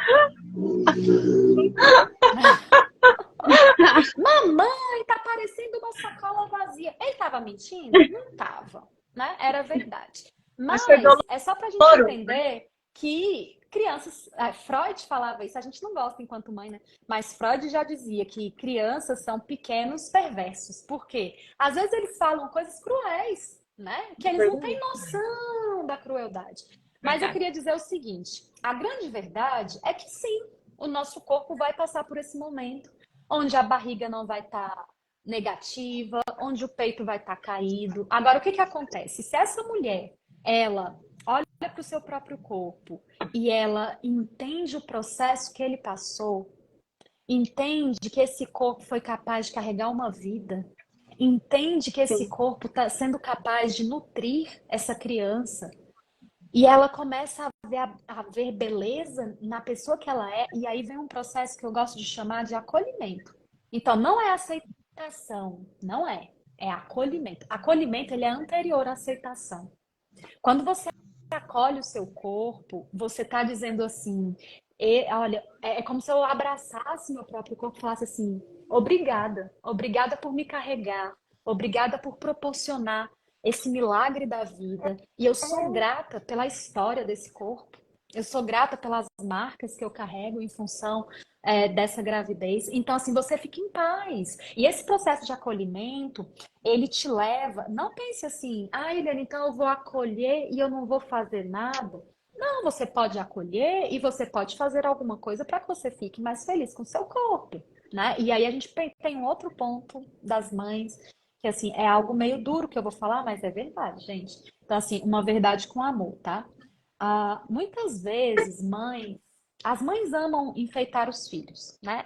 mamãe, tá parecendo uma sacola vazia. Ele tava mentindo? Não tava, né? Era verdade.
mas foi
Mas é só pra gente
doloroso.
entender que crianças, Freud falava isso, a gente não gosta enquanto mãe, né? Mas Freud já dizia que crianças são pequenos perversos. Por quê? Às vezes eles falam coisas cruéis, né? Que eles não têm noção da crueldade. Mas eu
Verdade.
queria dizer o seguinte: a grande verdade é que sim, o nosso corpo vai passar por esse momento onde a barriga não vai estar negativa, onde o peito vai estar caído. Agora, o que que acontece? Se essa mulher, ela olha para o seu próprio corpo e ela entende o processo que ele passou, entende que esse corpo foi capaz de carregar uma vida, entende que esse
Sim.
corpo está sendo capaz de nutrir essa criança, e ela começa a ver beleza na pessoa que ela é, e aí vem um processo que eu gosto de chamar de acolhimento. Então, não é aceitação, não é. É acolhimento. Acolhimento, ele é anterior à aceitação. Quando você acolhe o seu corpo, você está dizendo assim, olha, é como se eu abraçasse meu próprio corpo e falasse assim, obrigada, obrigada por me carregar, obrigada por proporcionar esse milagre da vida. E eu sou grata pela história desse corpo. Eu sou grata pelas marcas que eu carrego em função dessa gravidez. Então, assim, você fica em paz. E esse processo de acolhimento, ele te leva. Não pense assim, Eliane, então eu vou acolher e eu não vou fazer nada. Não, você pode acolher e você pode fazer alguma coisa para que você fique mais feliz com o seu corpo, né? E aí a gente tem um outro ponto das mães, que assim, é algo meio duro que eu vou falar, mas é verdade, gente. Então, assim, uma verdade com amor, tá? Muitas vezes, as mães amam enfeitar os filhos, né?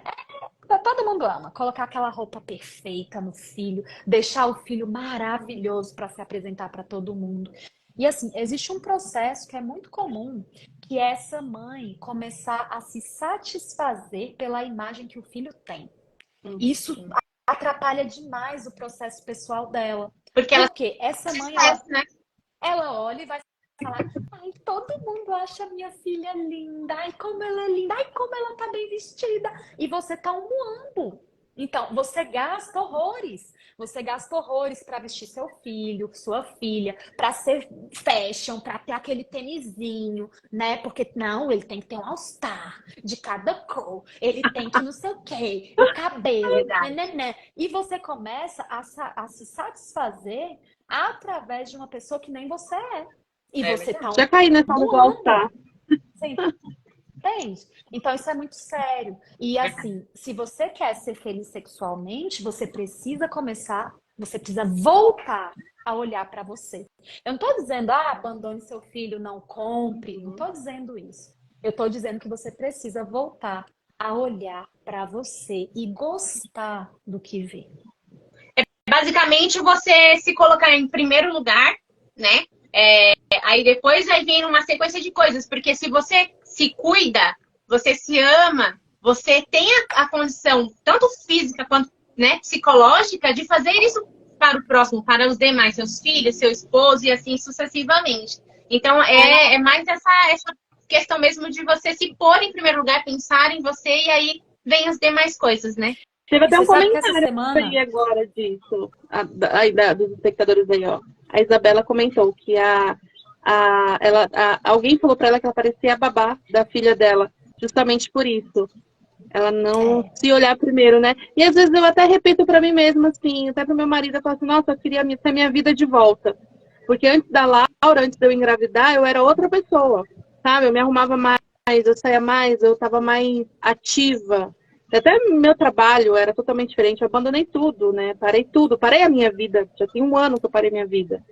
Todo mundo ama colocar aquela roupa perfeita no filho, deixar o filho maravilhoso para se apresentar para todo mundo. E assim, existe um processo que é muito comum, que é essa mãe começar a se satisfazer pela imagem que o filho tem. Isso atrapalha demais o processo pessoal dela.
Porque ela
Porque essa mãe,
esquece, né?
ela olha e vai falar: ai, todo mundo acha minha filha linda, ai, como ela é linda, ai, como ela tá bem vestida. E você tá um muambo. Então, você gasta horrores. Você gasta horrores para vestir seu filho, sua filha, para ser fashion, para ter aquele tênisinho, né? Porque não, ele tem que ter um all-star de cada cor, ele tem que não sei o quê, o cabelo,
Verdade.
né? E você começa a se satisfazer através de uma pessoa que nem você é. E
É
você tá
Já caí nessa do
doando.
All-Star.
Você entende? Então, isso é muito sério. E assim, se você quer ser feliz sexualmente, você precisa voltar a olhar para você. Eu não estou dizendo, abandone seu filho, não compre. Não estou dizendo isso. Eu estou dizendo que você precisa voltar a olhar para você e gostar do que vê.
Basicamente, você se colocar em primeiro lugar, né? Aí depois vai vir uma sequência de coisas, porque se você se cuida, você se ama, você tem a condição, tanto física quanto, né, psicológica, de fazer isso para o próximo, para os demais, seus filhos, seu esposo e assim sucessivamente. Então, é mais essa questão mesmo de você se pôr em primeiro lugar, pensar em você e aí vem as demais coisas, né?
Teve até
Você
um
sabe que essa
comentário
semana...
aí agora disso, dos espectadores aí, ó. A Isabela comentou que alguém falou pra ela que ela parecia a babá da filha dela, justamente por isso. Ela não se olhar primeiro, né? E às vezes eu até repito pra mim mesma, assim, até pro meu marido, eu falo assim, nossa, eu queria ter minha vida de volta. Porque antes da Laura, antes de eu engravidar, eu era outra pessoa, sabe? Eu me arrumava mais, eu saía mais, eu tava mais ativa. Até meu trabalho era totalmente diferente, eu abandonei tudo, né? Parei tudo, parei a minha vida. Já tem 1 ano que eu parei minha vida.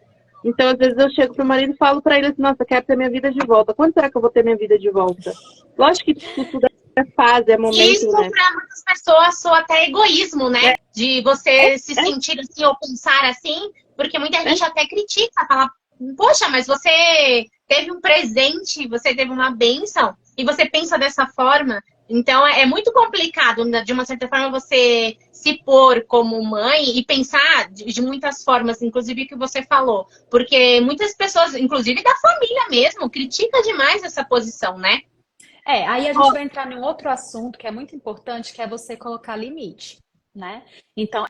Então, às vezes eu chego pro marido e falo pra ele assim, nossa, eu quero ter minha vida de volta. Quando será que eu vou ter minha vida de volta? Lógico que tudo é fase, é momento,
Isso,
né?
para muitas pessoas, soa até egoísmo, né? De você se sentir assim ou pensar assim, porque muita gente até critica, fala, poxa, mas você teve um presente, você teve uma bênção, e você pensa dessa forma. Então, é muito complicado, de uma certa forma, você se pôr como mãe e pensar de muitas formas, inclusive o que você falou. Porque muitas pessoas, inclusive da família mesmo, criticam demais essa posição, né?
Aí a gente vai entrar em um outro assunto que é muito importante, que é você colocar limite, né? Então,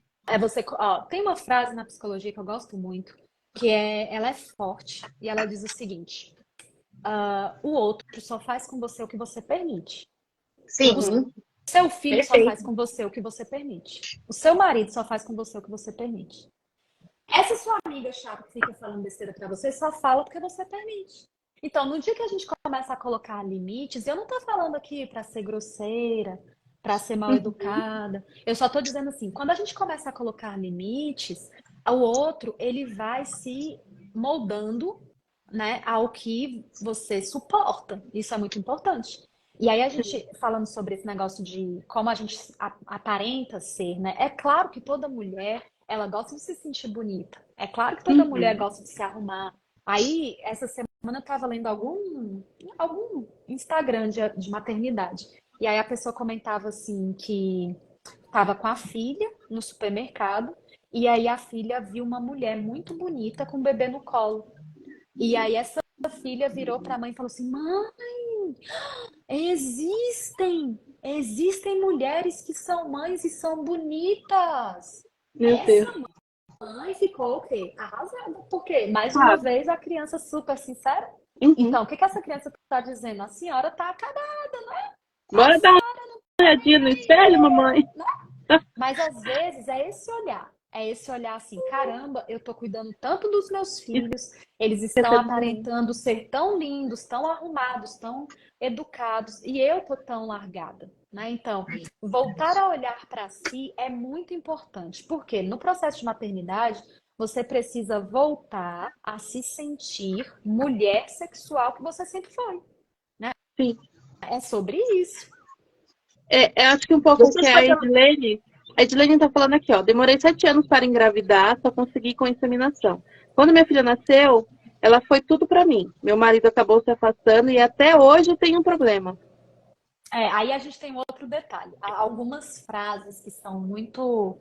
tem uma frase na psicologia que eu gosto muito, ela é forte, e ela diz o seguinte: o outro só faz com você o que você permite.
Sim,
O seu filho só
perfeito.
faz com você o que você permite. O seu marido só faz com você o que você permite. Essa sua amiga chata que fica falando besteira pra você só fala porque você permite. Então, no dia que a gente começa a colocar limites, eu não tô falando aqui pra ser grosseira, pra ser mal educada. Eu só tô dizendo assim, quando a gente começa a colocar limites, o outro, ele vai se moldando, né, ao que você suporta. Isso é muito importante. E aí a gente, falando sobre esse negócio de como a gente aparenta ser, né? É claro que toda mulher, ela gosta de se sentir bonita. É claro que toda mulher gosta de se arrumar. Aí, essa semana eu tava lendo algum Instagram de maternidade. E aí a pessoa comentava assim que tava com a filha no supermercado e aí a filha viu uma mulher muito bonita com um bebê no colo. E aí essa filha virou pra mãe e falou assim: mãe, existem mulheres que são mães e são bonitas.
Meu Deus.
Mãe ficou o quê? Arrasada. Por quê? Mais uma vez a criança super sincera. Então, o que essa criança está dizendo? A senhora tá acabada, né?
Bora dar uma olhadinha no espelho, mamãe.
Mas às vezes é esse olhar. É esse olhar assim, caramba, eu tô cuidando tanto dos meus filhos, eles estão aparentando ser tão lindos, tão arrumados, tão educados, e eu tô tão largada, né? Então, voltar a olhar para si é muito importante, porque no processo de maternidade, você precisa voltar a se sentir mulher sexual que você sempre foi, né?
Sim.
É sobre isso.
Acho que um pouco que a Edilene tá falando aqui, ó. Demorei 7 anos para engravidar, só consegui com inseminação. Quando minha filha nasceu, ela foi tudo pra mim. Meu marido acabou se afastando e até hoje tem um problema.
Aí a gente tem outro detalhe. Há algumas frases que são muito,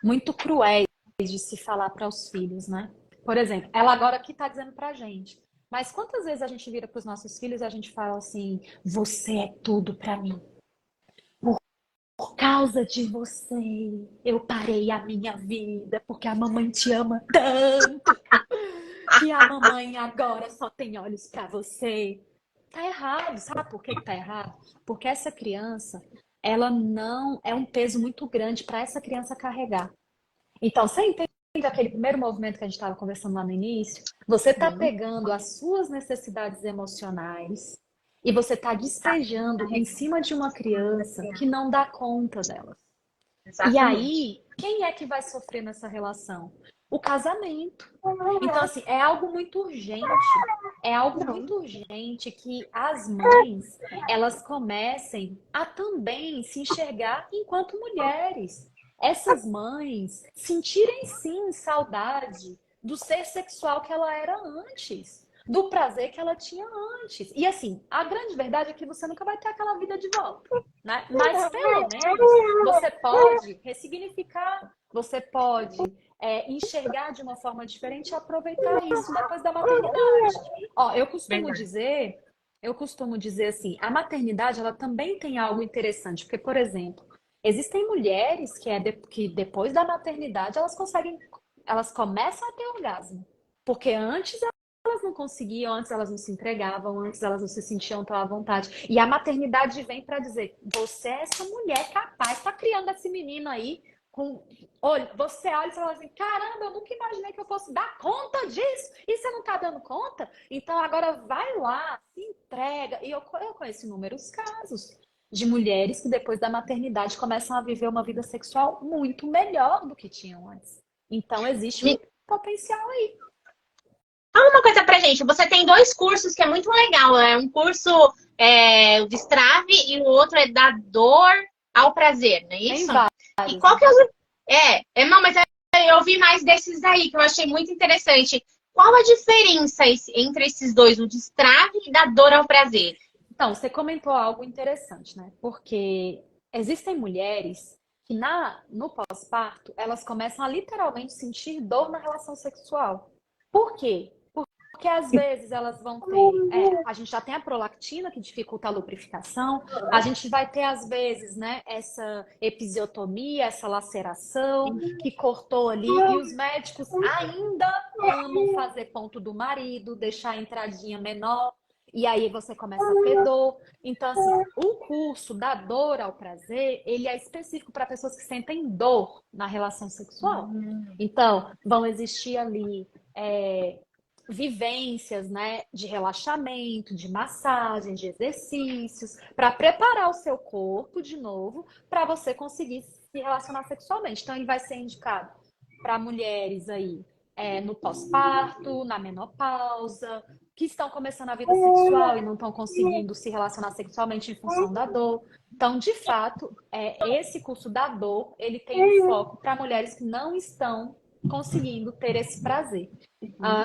muito cruéis de se falar para os filhos, né? Por exemplo, ela agora aqui tá dizendo pra gente. Mas quantas vezes a gente vira pros nossos filhos e a gente fala assim: você é tudo pra mim. Por causa de você, eu parei a minha vida, porque a mamãe te ama tanto, que a mamãe agora só tem olhos pra você. Tá errado, sabe por que que tá errado? Porque essa criança, ela não é um peso muito grande para essa criança carregar. Então, você entende aquele primeiro movimento que a gente estava conversando lá no início? Você está
Sim.
pegando as suas necessidades emocionais e você está despejando em cima de uma criança que não dá conta delas. E
Exatamente.
aí, quem é que vai sofrer nessa relação? O casamento. Então, assim, é algo muito urgente. É algo muito urgente que as mães, elas comecem a também se enxergar enquanto mulheres. Essas mães sentirem sim saudade do ser sexual que ela era antes, do prazer que ela tinha antes. E assim, a grande verdade é que você nunca vai ter aquela vida de volta, né? Mas pelo menos você pode ressignificar, você pode enxergar de uma forma diferente e aproveitar isso depois da maternidade. Ó,
Verdade.
eu costumo dizer assim, a maternidade ela também tem algo interessante, porque, por exemplo, existem mulheres que depois da maternidade elas começam a ter orgasmo, porque antes elas não conseguiam, antes elas não se entregavam, antes elas não se sentiam tão à vontade. E a maternidade vem para dizer: você é essa mulher capaz, tá criando esse menino aí. Olha, você olha e fala assim: caramba, eu nunca imaginei que eu fosse dar conta disso. E você não tá dando conta? Então agora vai lá, se entrega. E eu conheço inúmeros casos de mulheres que depois da maternidade começam a viver uma vida sexual muito melhor do que tinham antes. Então existe um
Me
potencial aí.
fala uma coisa pra gente. Você tem dois cursos que é muito legal. É um curso o Destrave e o outro é da dor ao prazer, não é
Tem
isso? E
vários,
qual
né?
que é o... não, mas eu vi mais desses aí que eu achei muito interessante. Qual a diferença entre esses dois, o Destrave e da dor ao prazer?
Então, você comentou algo interessante, né? Porque existem mulheres que no pós-parto, elas começam a literalmente sentir dor na relação sexual. Por quê? Porque às vezes elas vão ter, a gente já tem a prolactina que dificulta a lubrificação, a gente vai ter às vezes, né, essa episiotomia, essa laceração que cortou ali e os médicos ainda amam fazer ponto do marido, deixar a entradinha menor. E aí você começa a ter dor. Então, assim, o curso da dor ao prazer, ele é específico para pessoas que sentem dor na relação sexual. Então, vão existir ali vivências, né, de relaxamento, de massagem, de exercícios, para preparar o seu corpo de novo para você conseguir se relacionar sexualmente. Então, ele vai ser indicado para mulheres aí no pós-parto, na menopausa, que estão começando a vida sexual e não estão conseguindo se relacionar sexualmente em função da dor. Então, de fato, esse curso da dor, ele tem um foco para mulheres que não estão conseguindo ter esse prazer,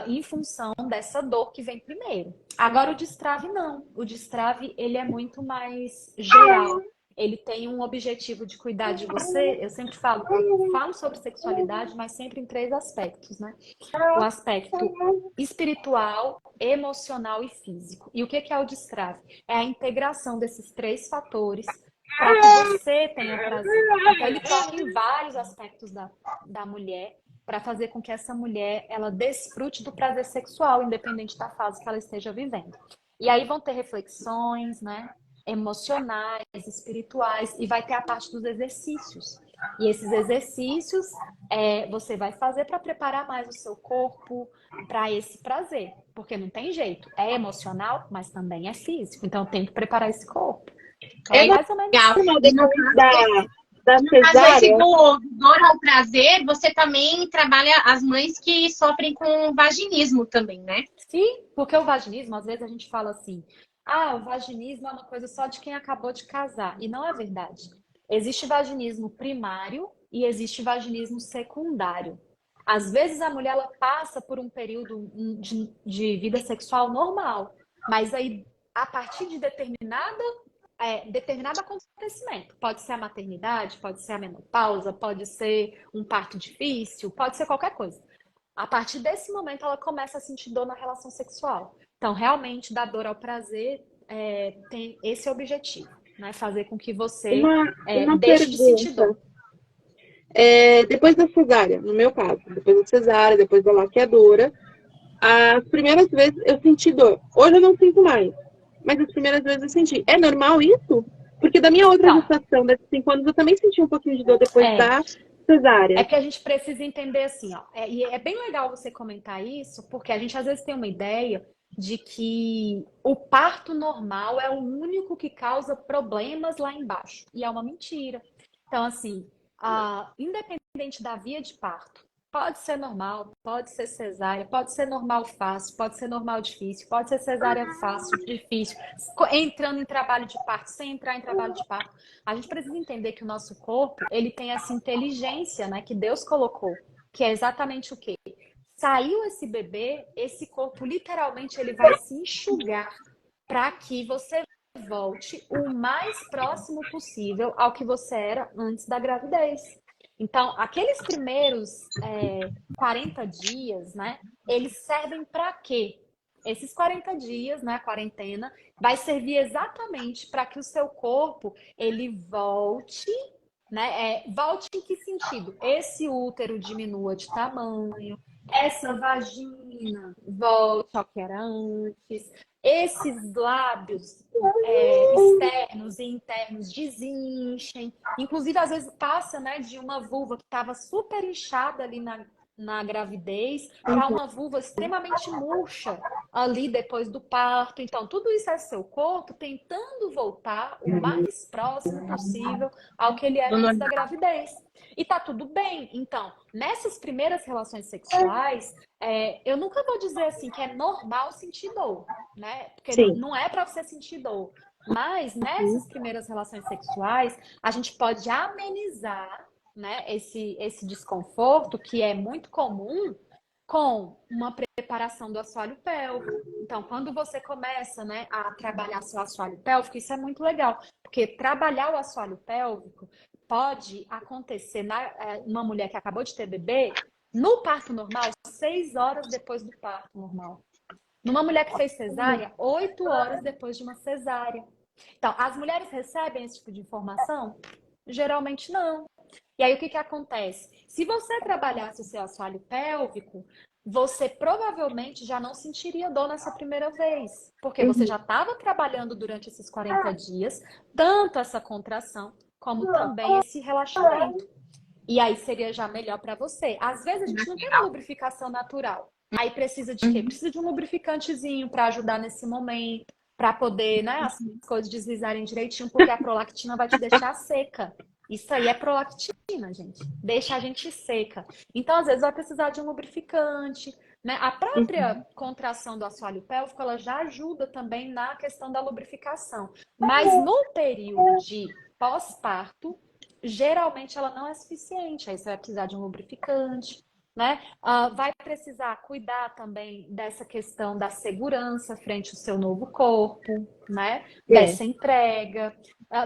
em função dessa dor que vem primeiro. Agora, o destrave não. O destrave, ele é muito mais geral. Ele tem um objetivo de cuidar de você. Eu sempre falo, eu falo sobre sexualidade, mas sempre em 3 aspectos, né? O aspecto espiritual, emocional e físico. E o que é o destrave? É a integração desses 3 fatores para que você tenha prazer. Então, ele toca em vários aspectos da mulher para fazer com que essa mulher ela desfrute do prazer sexual, independente da fase que ela esteja vivendo. E aí vão ter reflexões, né? Emocionais, espirituais, e vai ter a parte dos exercícios. E esses exercícios você vai fazer para preparar mais o seu corpo para esse prazer, porque não tem jeito, é emocional, mas também é físico, então tem que preparar esse corpo. Então, é mais ou menos
Legal.
isso.
E no
Da
caso esse
cesárea,
do dor ao prazer, você também trabalha as mães que sofrem com vaginismo também, né?
Sim, porque o vaginismo, às vezes a gente fala assim, o vaginismo é uma coisa só de quem acabou de casar. E não é verdade. Existe vaginismo primário e existe vaginismo secundário. Às vezes a mulher ela passa por um período de vida sexual normal, mas aí a partir de determinado acontecimento, pode ser a maternidade, pode ser a menopausa, pode ser um parto difícil, pode ser qualquer coisa. A partir desse momento, ela começa a sentir dor na relação sexual. Então, realmente, da dor ao prazer tem esse objetivo. né? Fazer com que você
Uma
deixe de sentir dor.
pergunta. Depois da cesárea, no meu caso, depois da cesárea, depois da laqueadura, as primeiras vezes eu senti dor. Hoje eu não sinto mais, mas as primeiras vezes eu senti. É normal isso? Porque da minha outra
Então,
gestação, desses 5 anos, eu também senti um pouquinho de dor depois da
É
cesárea.
que a gente precisa entender assim, ó. E é bem legal você comentar isso, porque a gente às vezes tem uma ideia de que o parto normal é o único que causa problemas lá embaixo. E é uma mentira. Então, assim, independente da via de parto, pode ser normal, pode ser cesárea, pode ser normal fácil, pode ser normal difícil, pode ser cesárea fácil, difícil, entrando em trabalho de parto, sem entrar em trabalho de parto. A gente precisa entender que o nosso corpo, ele tem essa inteligência, né, que Deus colocou, que é exatamente o quê? Saiu esse bebê, esse corpo literalmente ele vai se enxugar para que você volte o mais próximo possível ao que você era antes da gravidez. Então, aqueles primeiros 40 dias, né, eles servem para quê? Esses 40 dias, né, a quarentena, vai servir exatamente para que o seu corpo ele volte, né? Volte em que sentido? Esse útero diminua de tamanho, essa vagina volte ao que era antes, esses lábios externos e internos desinchem. Inclusive, às vezes passa, né, de uma vulva que estava super inchada ali na gravidez para uma vulva extremamente murcha ali depois do parto. Então, tudo isso é seu corpo tentando voltar o mais próximo possível ao que ele era antes da gravidez. E tá tudo bem. Então, nessas primeiras relações sexuais, eu nunca vou dizer assim que é normal sentir dor, né? Porque
Sim.
não é para você sentir dor. Mas nessas primeiras relações sexuais, a gente pode amenizar, né, esse desconforto que é muito comum com uma preparação do assoalho pélvico. Então, quando você começa, né, a trabalhar seu assoalho pélvico, isso é muito legal, porque trabalhar o assoalho pélvico pode acontecer numa mulher que acabou de ter bebê, no parto normal, 6 horas depois do parto normal. Numa mulher que fez cesárea, 8 horas depois de uma cesárea. Então, as mulheres recebem esse tipo de informação? Geralmente não. E aí, o que acontece? Se você trabalhasse o seu assoalho pélvico, você provavelmente já não sentiria dor nessa primeira vez, porque você já estava trabalhando durante esses 40 dias, tanto essa contração, como também esse relaxamento. E aí seria já melhor para você. Às vezes a gente não tem uma lubrificação natural. Aí precisa de quê? Precisa de um lubrificantezinho para ajudar nesse momento, para poder, né, as coisas deslizarem direitinho, porque a prolactina vai te deixar seca. Isso aí é prolactina, gente. Deixa a gente seca. Então, às vezes, vai precisar de um lubrificante, né? A própria contração do assoalho pélvico, ela já ajuda também na questão da lubrificação. Mas no período de pós-parto, geralmente ela não é suficiente. Aí você vai precisar de um lubrificante, né? Vai precisar cuidar também dessa questão da segurança frente ao seu novo corpo, né? Dessa entrega.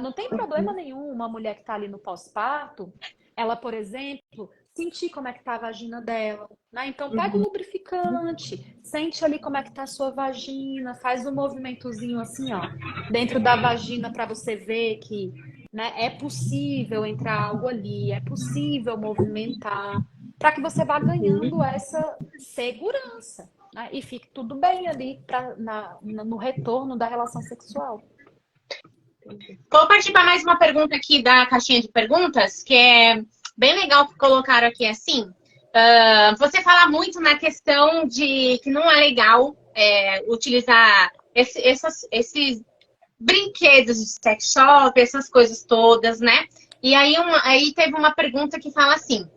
Não tem problema nenhum uma mulher que está ali no pós-parto, ela, por exemplo, sentir como é que está a vagina dela, né? Então, pega um lubrificante, sente ali como é que está a sua vagina, faz um movimentozinho assim, ó, dentro da vagina para você ver que, né, é possível entrar algo ali, é possível movimentar, para que você vá ganhando essa segurança, né? E fique tudo bem ali no retorno da relação sexual.
Vou partir para mais uma pergunta aqui da caixinha de perguntas, que é bem legal que colocaram aqui assim. Você fala muito na questão de que não é legal utilizar esses brinquedos de sex shop, essas coisas todas, né? E aí teve uma pergunta que fala assim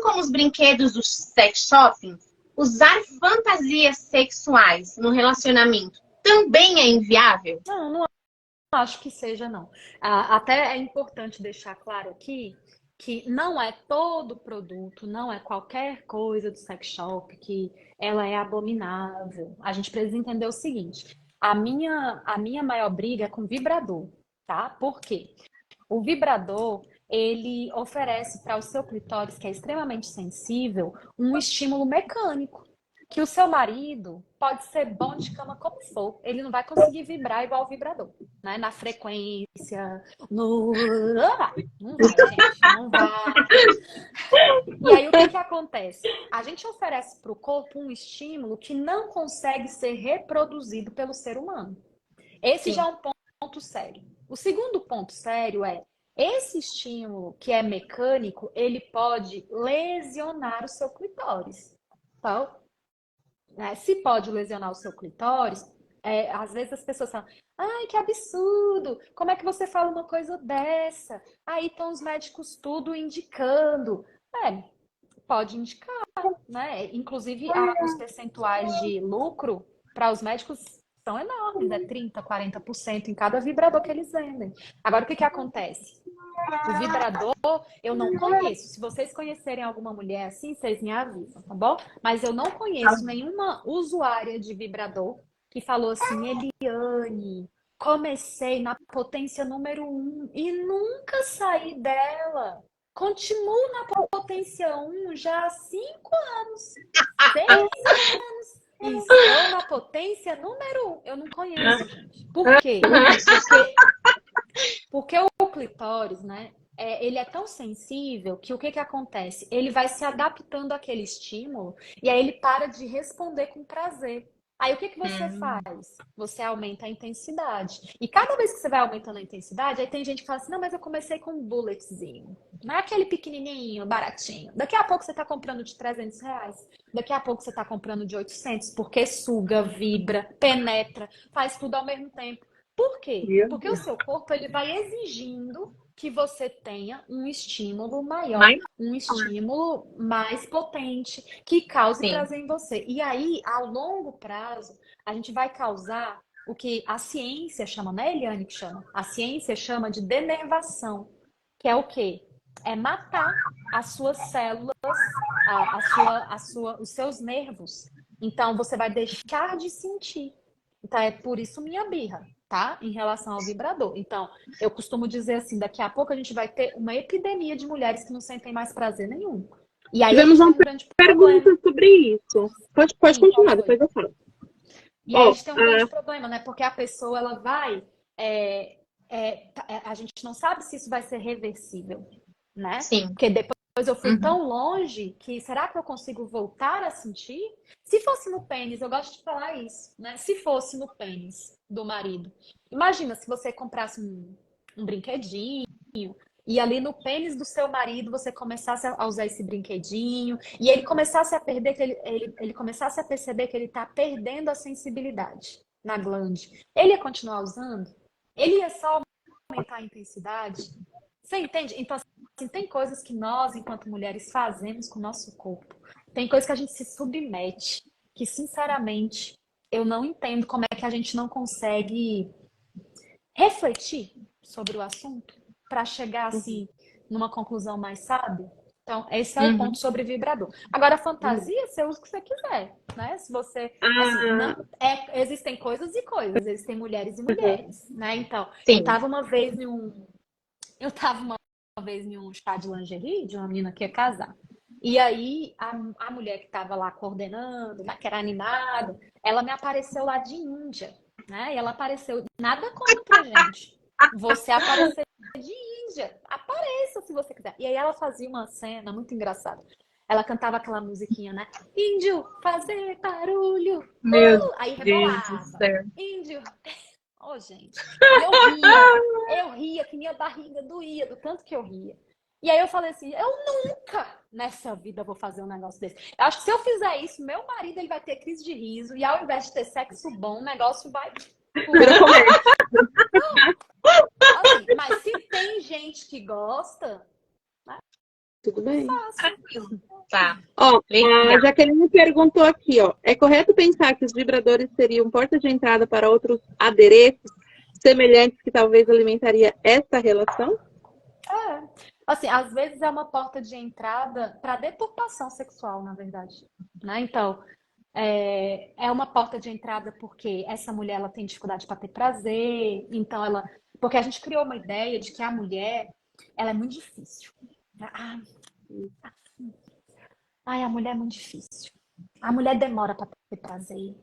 como os brinquedos do sex shopping, usar fantasias sexuais no relacionamento também é inviável?
Não acho que seja, não. Até é importante deixar claro aqui que não é todo produto, não é qualquer coisa do sex shop que ela é abominável. A gente precisa entender o seguinte: a minha maior briga é com vibrador, tá? Por quê? O vibrador, ele oferece para o seu clitóris, que é extremamente sensível, um estímulo mecânico. que o seu marido pode ser bom de cama como for, ele não vai conseguir vibrar igual o vibrador, né? Na frequência, no... Não vai, gente, não vai. E aí, o que que acontece? A gente oferece para o corpo um estímulo que não consegue ser reproduzido pelo ser humano. Esse já é um ponto sério. O segundo ponto sério é, esse estímulo que é mecânico, ele pode lesionar o seu clitóris. Então, né, se pode lesionar o seu clitóris, às vezes as pessoas falam, ai, que absurdo, como é que você fala uma coisa dessa? Aí estão os médicos tudo indicando. Pode indicar, né? Inclusive, os percentuais de lucro para os médicos são enormes, 30%, 40% em cada vibrador que eles vendem. Agora, o que que acontece? O vibrador, eu não conheço. Se vocês conhecerem alguma mulher assim, vocês me avisam, tá bom? Mas eu não conheço nenhuma usuária de vibrador que falou assim, Eliane, comecei na potência número 1 e nunca saí dela. Continuo na potência 1 já há 5 anos, 6 anos. E estou na potência número 1. Eu não conheço, gente. Por quê? Porque o clitóris, né? Ele é tão sensível que o que que acontece? Ele vai se adaptando àquele estímulo e aí ele para de responder com prazer. Aí o que que você faz? Você aumenta a intensidade. E cada vez que você vai aumentando a intensidade, aí tem gente que fala assim, não, mas eu comecei com um bulletzinho. Não é aquele pequenininho, baratinho. Daqui a pouco você está comprando de R$ 300. Daqui a pouco você está comprando de 800, porque suga, vibra, penetra, faz tudo ao mesmo tempo. Por quê? Porque o seu corpo ele vai exigindo que você tenha um estímulo maior, um estímulo mais potente, que cause prazer em você. E aí, ao longo prazo, a gente vai causar o que a ciência chama, não é a Eliane que chama? A ciência chama de denervação, que é o quê? É matar as suas células, os seus nervos. Então, você vai deixar de sentir. Então, é por isso minha birra, tá? Em relação ao vibrador. Então, eu costumo dizer assim, daqui a pouco a gente vai ter uma epidemia de mulheres que não sentem mais prazer nenhum. E aí
Tivemos
a
uma
gente tem um grande problema.
pergunta sobre isso. Pode
Sim,
continuar,
qual foi?
depois eu falo.
E aí a gente tem um grande problema, né? Porque a pessoa, ela vai... a gente não sabe se isso vai ser reversível, né?
Sim.
Porque depois eu fui tão longe que será que eu consigo voltar a sentir? Se fosse no pênis, eu gosto de falar isso, né? Se fosse no pênis do marido. Imagina se você comprasse um brinquedinho e ali no pênis do seu marido você começasse a usar esse brinquedinho e ele começasse a perder, ele começasse a perceber que ele está perdendo a sensibilidade na glande. Ele ia continuar usando? Ele ia só aumentar a intensidade? Você entende? Então, assim, tem coisas que nós, enquanto mulheres, fazemos com o nosso corpo. Tem coisas que a gente se submete, que, sinceramente, eu não entendo como é que a gente não consegue refletir sobre o assunto para chegar, assim, numa conclusão mais sábia. Então, esse é o ponto sobre vibrador. Agora, a fantasia, você usa o que você quiser, né? Se você... Assim, existem coisas e coisas. Existem mulheres e mulheres, né? Então, eu tava uma vez em um chá de lingerie de uma menina que ia casar. E aí, a mulher que estava lá coordenando, que era animada, ela me apareceu lá de Índia, né? E ela apareceu, nada contra, gente. Você aparecer de Índia, apareça se você quiser. E aí ela fazia uma cena muito engraçada. Ela cantava aquela musiquinha, né? Índio, fazer barulho. Aí rebolava. Índio. Oh, gente. E eu ria, que minha barriga doía, do tanto que eu ria. E aí eu falei assim, eu nunca nessa vida vou fazer um negócio desse. Eu acho que se eu fizer isso, meu marido ele vai ter crise de riso e ao invés de ter sexo bom, o negócio vai... Assim, mas se tem gente que gosta, né?
Tudo bem.
Tá.
Ó, a Jaqueline perguntou aqui, ó. É correto pensar que os vibradores seriam porta de entrada para outros adereços semelhantes que talvez alimentaria essa relação?
Assim, às vezes é uma porta de entrada para deturpação sexual, na verdade, né? Então, é uma porta de entrada porque essa mulher ela tem dificuldade para ter prazer, então porque a gente criou uma ideia de que a mulher ela é muito difícil. Ai, a mulher é muito difícil. A mulher demora para ter prazer.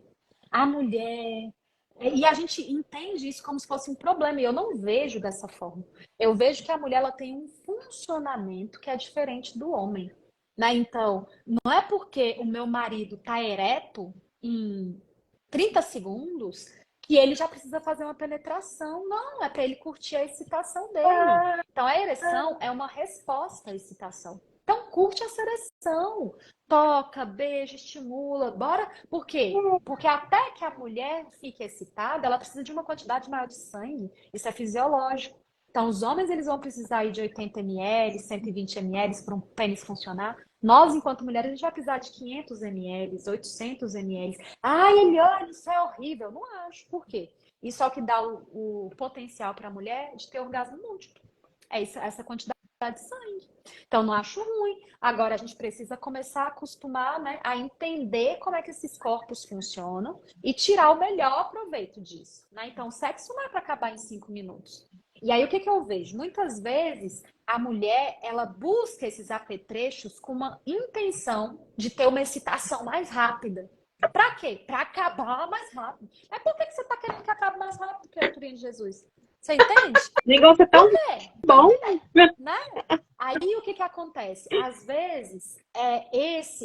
A mulher. E a gente entende isso como se fosse um problema, e eu não vejo dessa forma. Eu vejo que a mulher ela tem um funcionamento que é diferente do homem, né? Então, não é porque o meu marido tá ereto em 30 segundos que ele já precisa fazer uma penetração. Não, é para ele curtir a excitação dele. Então, a ereção é uma resposta à excitação. Então, curte essa ereção. Toca, beija, estimula. Bora. Por quê? Porque até que a mulher fique excitada, ela precisa de uma quantidade maior de sangue. Isso é fisiológico. Então, os homens eles vão precisar aí de 80 ml, 120 ml para um pênis funcionar. Nós, enquanto mulheres, a gente vai precisar de 500 ml, 800 ml. Ai, Eliane, isso é horrível. Não acho. Por quê? Isso é o que dá o potencial para a mulher de ter orgasmo múltiplo. É isso, essa quantidade de sangue. Então, não acho ruim. Agora, a gente precisa começar a acostumar, né, a entender como é que esses corpos funcionam e tirar o melhor proveito disso, né? Então, o sexo não é para acabar em 5 minutos. E aí, o que eu vejo? Muitas vezes, a mulher, ela busca esses apetrechos com uma intenção de ter uma excitação mais rápida. Pra quê? Pra acabar mais rápido. Mas por que você tá querendo que acabe mais rápido, criaturinha de Jesus? Você entende?
O negócio é tão bom.
Né? Aí o que acontece? Às vezes,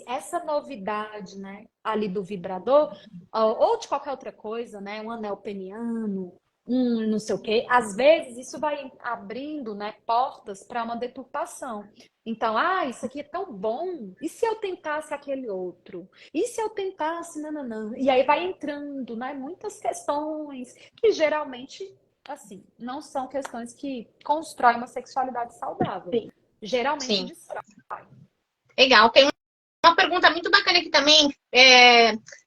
essa novidade, né, ali do vibrador, ou de qualquer outra coisa, né, um anel peniano, um não sei o quê, às vezes isso vai abrindo, né, portas para uma deturpação. Então, isso aqui é tão bom. E se eu tentasse aquele outro? E se eu tentasse nananã? E aí vai entrando, né, muitas questões que geralmente assim, não são questões que constroem uma sexualidade saudável.
Sim.
Geralmente
Sim.
destrói.
Legal. Tem uma pergunta muito bacana aqui também.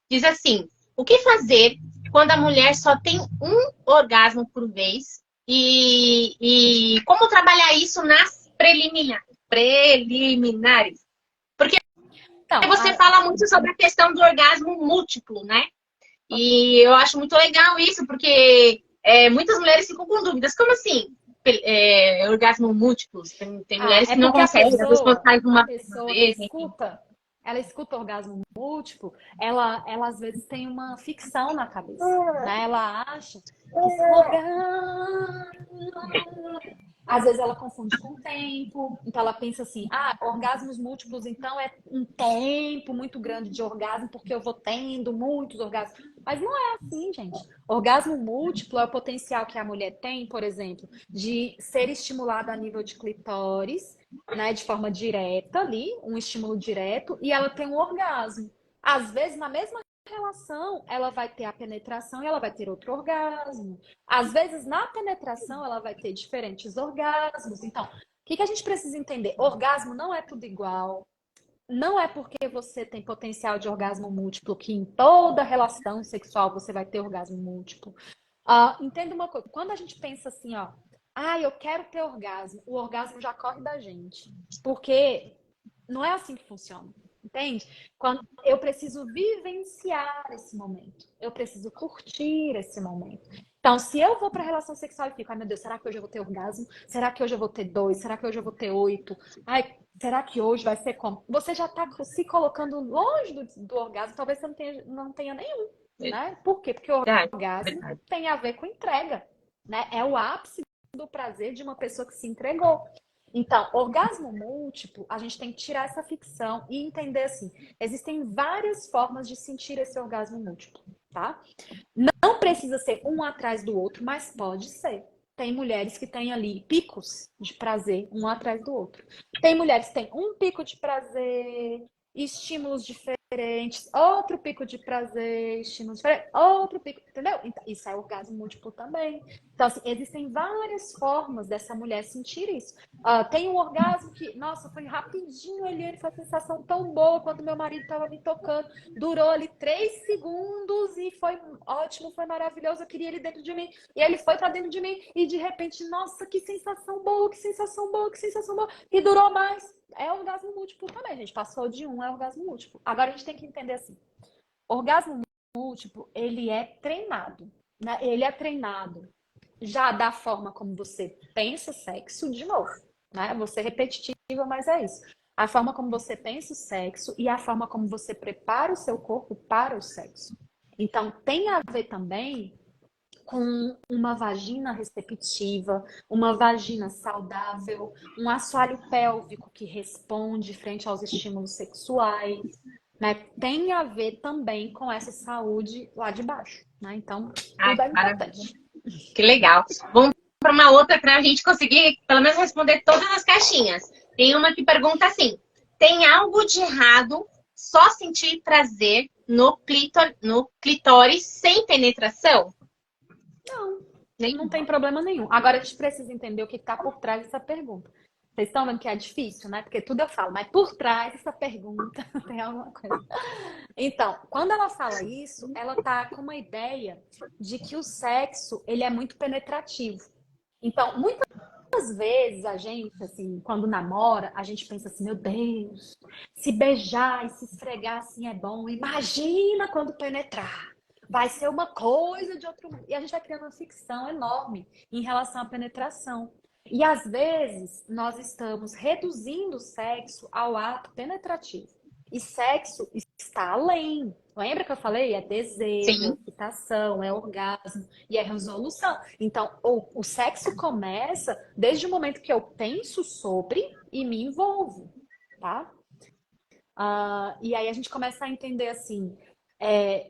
Diz assim: o que fazer quando a mulher só tem um orgasmo por vez? E como trabalhar isso nas preliminares? Porque
Então,
você fala muito sobre a questão do orgasmo múltiplo, né? E eu acho muito legal isso, porque muitas mulheres ficam com dúvidas. Como assim? Orgasmo múltiplos? Tem mulheres que não conseguem, às vezes faz uma vez.
Ela escuta orgasmo múltiplo, ela às vezes tem uma ficção na cabeça, né? Ela acha que às vezes ela confunde com o tempo, então ela pensa assim, orgasmos múltiplos então é um tempo muito grande de orgasmo porque eu vou tendo muitos orgasmos. Mas não é assim, gente. Orgasmo múltiplo é o potencial que a mulher tem, por exemplo, de ser estimulada a nível de clitóris, né, de forma direta ali, um estímulo direto, e ela tem um orgasmo. Às vezes, na mesma relação, ela vai ter a penetração e ela vai ter outro orgasmo. Às vezes, na penetração, ela vai ter diferentes orgasmos. Então, o que a gente precisa entender? Orgasmo não é tudo igual. Não é porque você tem potencial de orgasmo múltiplo que em toda relação sexual você vai ter orgasmo múltiplo. Entenda uma coisa, quando a gente pensa assim, eu quero ter orgasmo, o orgasmo já corre da gente. Porque não é assim que funciona, entende? Quando eu preciso vivenciar esse momento, eu preciso curtir esse momento. Então, se eu vou para a relação sexual e fico, meu Deus, será que hoje eu vou ter orgasmo? Será que hoje eu vou ter 2? Será que hoje eu vou ter 8? Será que hoje vai ser como? Você já está se colocando longe do orgasmo, talvez você não tenha nenhum, né? Por quê? Porque o orgasmo tem a ver com entrega, né? É o ápice do prazer de uma pessoa que se entregou. Então, orgasmo múltiplo, a gente tem que tirar essa ficção e entender assim, existem várias formas de sentir esse orgasmo múltiplo, tá? Não precisa ser um atrás do outro, mas pode ser. Tem mulheres que têm ali picos de prazer, um atrás do outro. Tem mulheres que têm um pico de prazer, estímulos diferentes, outro pico de prazer, estímulos diferentes, outro pico, entendeu? Então, isso é orgasmo múltiplo também. Então, assim, existem várias formas dessa mulher sentir isso. Tem um orgasmo que, nossa, foi rapidinho, Eliane, foi uma sensação tão boa quando meu marido estava me tocando. Durou ali 3 segundos e foi ótimo, foi maravilhoso. Eu queria ele dentro de mim. E ele foi para dentro de mim e de repente, nossa, que sensação boa, que sensação boa, que sensação boa. E durou mais. É orgasmo múltiplo também, gente. Passou de um, é orgasmo múltiplo. Agora a gente tem que entender assim. Orgasmo múltiplo, ele é treinado, né? Ele é treinado já da forma como você pensa sexo, de novo, né? Você é repetitiva, mas é isso. A forma como você pensa o sexo e a forma como você prepara o seu corpo para o sexo. Então, tem a ver também com uma vagina receptiva, uma vagina saudável, um assoalho pélvico que responde frente aos estímulos sexuais, né? Tem a ver também com essa saúde lá de baixo, né? Então,
Ai,
tudo é
maravilha.
importante.
Que legal. Vamos para uma outra para a gente conseguir, pelo menos, responder todas as caixinhas. Tem uma que pergunta assim: tem algo de errado só sentir prazer no clitóris sem penetração?
Não tem problema nenhum. Agora a gente precisa entender o que está por trás dessa pergunta. Vocês estão vendo que é difícil, né? Porque tudo eu falo, mas por trás dessa pergunta tem alguma coisa. Então, quando ela fala isso, ela tá com uma ideia de que o sexo, ele é muito penetrativo. Então, muitas vezes a gente, assim, quando namora, a gente pensa assim, meu Deus, se beijar e se esfregar assim é bom. Imagina quando penetrar. Vai ser uma coisa de outro mundo. E a gente vai criando uma ficção enorme em relação à penetração. E às vezes nós estamos reduzindo o sexo ao ato penetrativo. E sexo está além. Lembra que eu falei? É desejo, é
Sim.
excitação, é orgasmo e é resolução. Então, o sexo começa desde o momento que eu penso sobre e me envolvo, tá? E aí a gente começa a entender assim,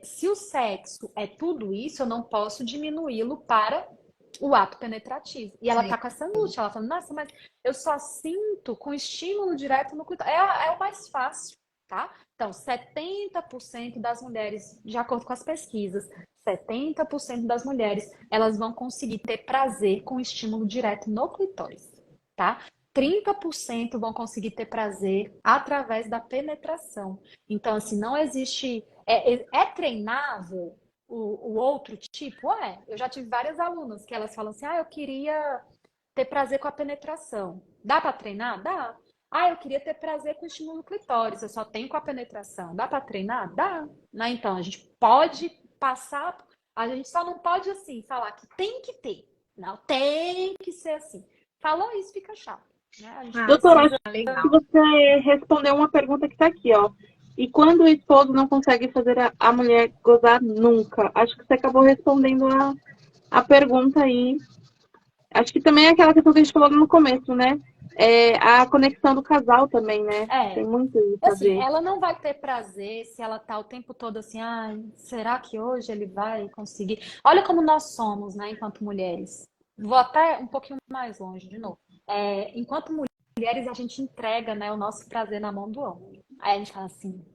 se o sexo é tudo isso, eu não posso diminuí-lo para o ato penetrativo. E ela
Sim.
tá com essa angústia, ela falando, nossa, mas eu só sinto com estímulo direto no clitóris. É o mais fácil, tá? Então, 70% das mulheres, de acordo com as pesquisas, 70% das mulheres, elas vão conseguir ter prazer com estímulo direto no clitóris, tá? 30% vão conseguir ter prazer através da penetração. Então, assim, não existe... É treinável o outro tipo? Eu já tive várias alunas que elas falam assim, eu queria ter prazer com a penetração. Dá para treinar? Dá. Eu queria ter prazer com o estímulo clitóris, eu só tenho com a penetração. Dá para treinar? Dá. Né? Então, a gente pode passar, a gente só não pode, assim, falar que tem que ter. Não, tem que ser assim. Falou isso, fica chato. Né? A gente
Doutora,
precisa...
acho que você respondeu uma pergunta que está aqui, ó. E quando o esposo não consegue fazer a mulher gozar nunca? Acho que você acabou respondendo a pergunta aí. Acho que também é aquela questão que a gente falou no começo, né? A conexão do casal também, né? Tem muito isso a
Assim,
ver.
ela não vai ter prazer se ela tá o tempo todo assim, será que hoje ele vai conseguir? Olha como nós somos, né, enquanto mulheres. Vou até um pouquinho mais longe, de novo. Enquanto mulheres, a gente entrega, né, o nosso prazer na mão do homem. Aí a gente fala assim,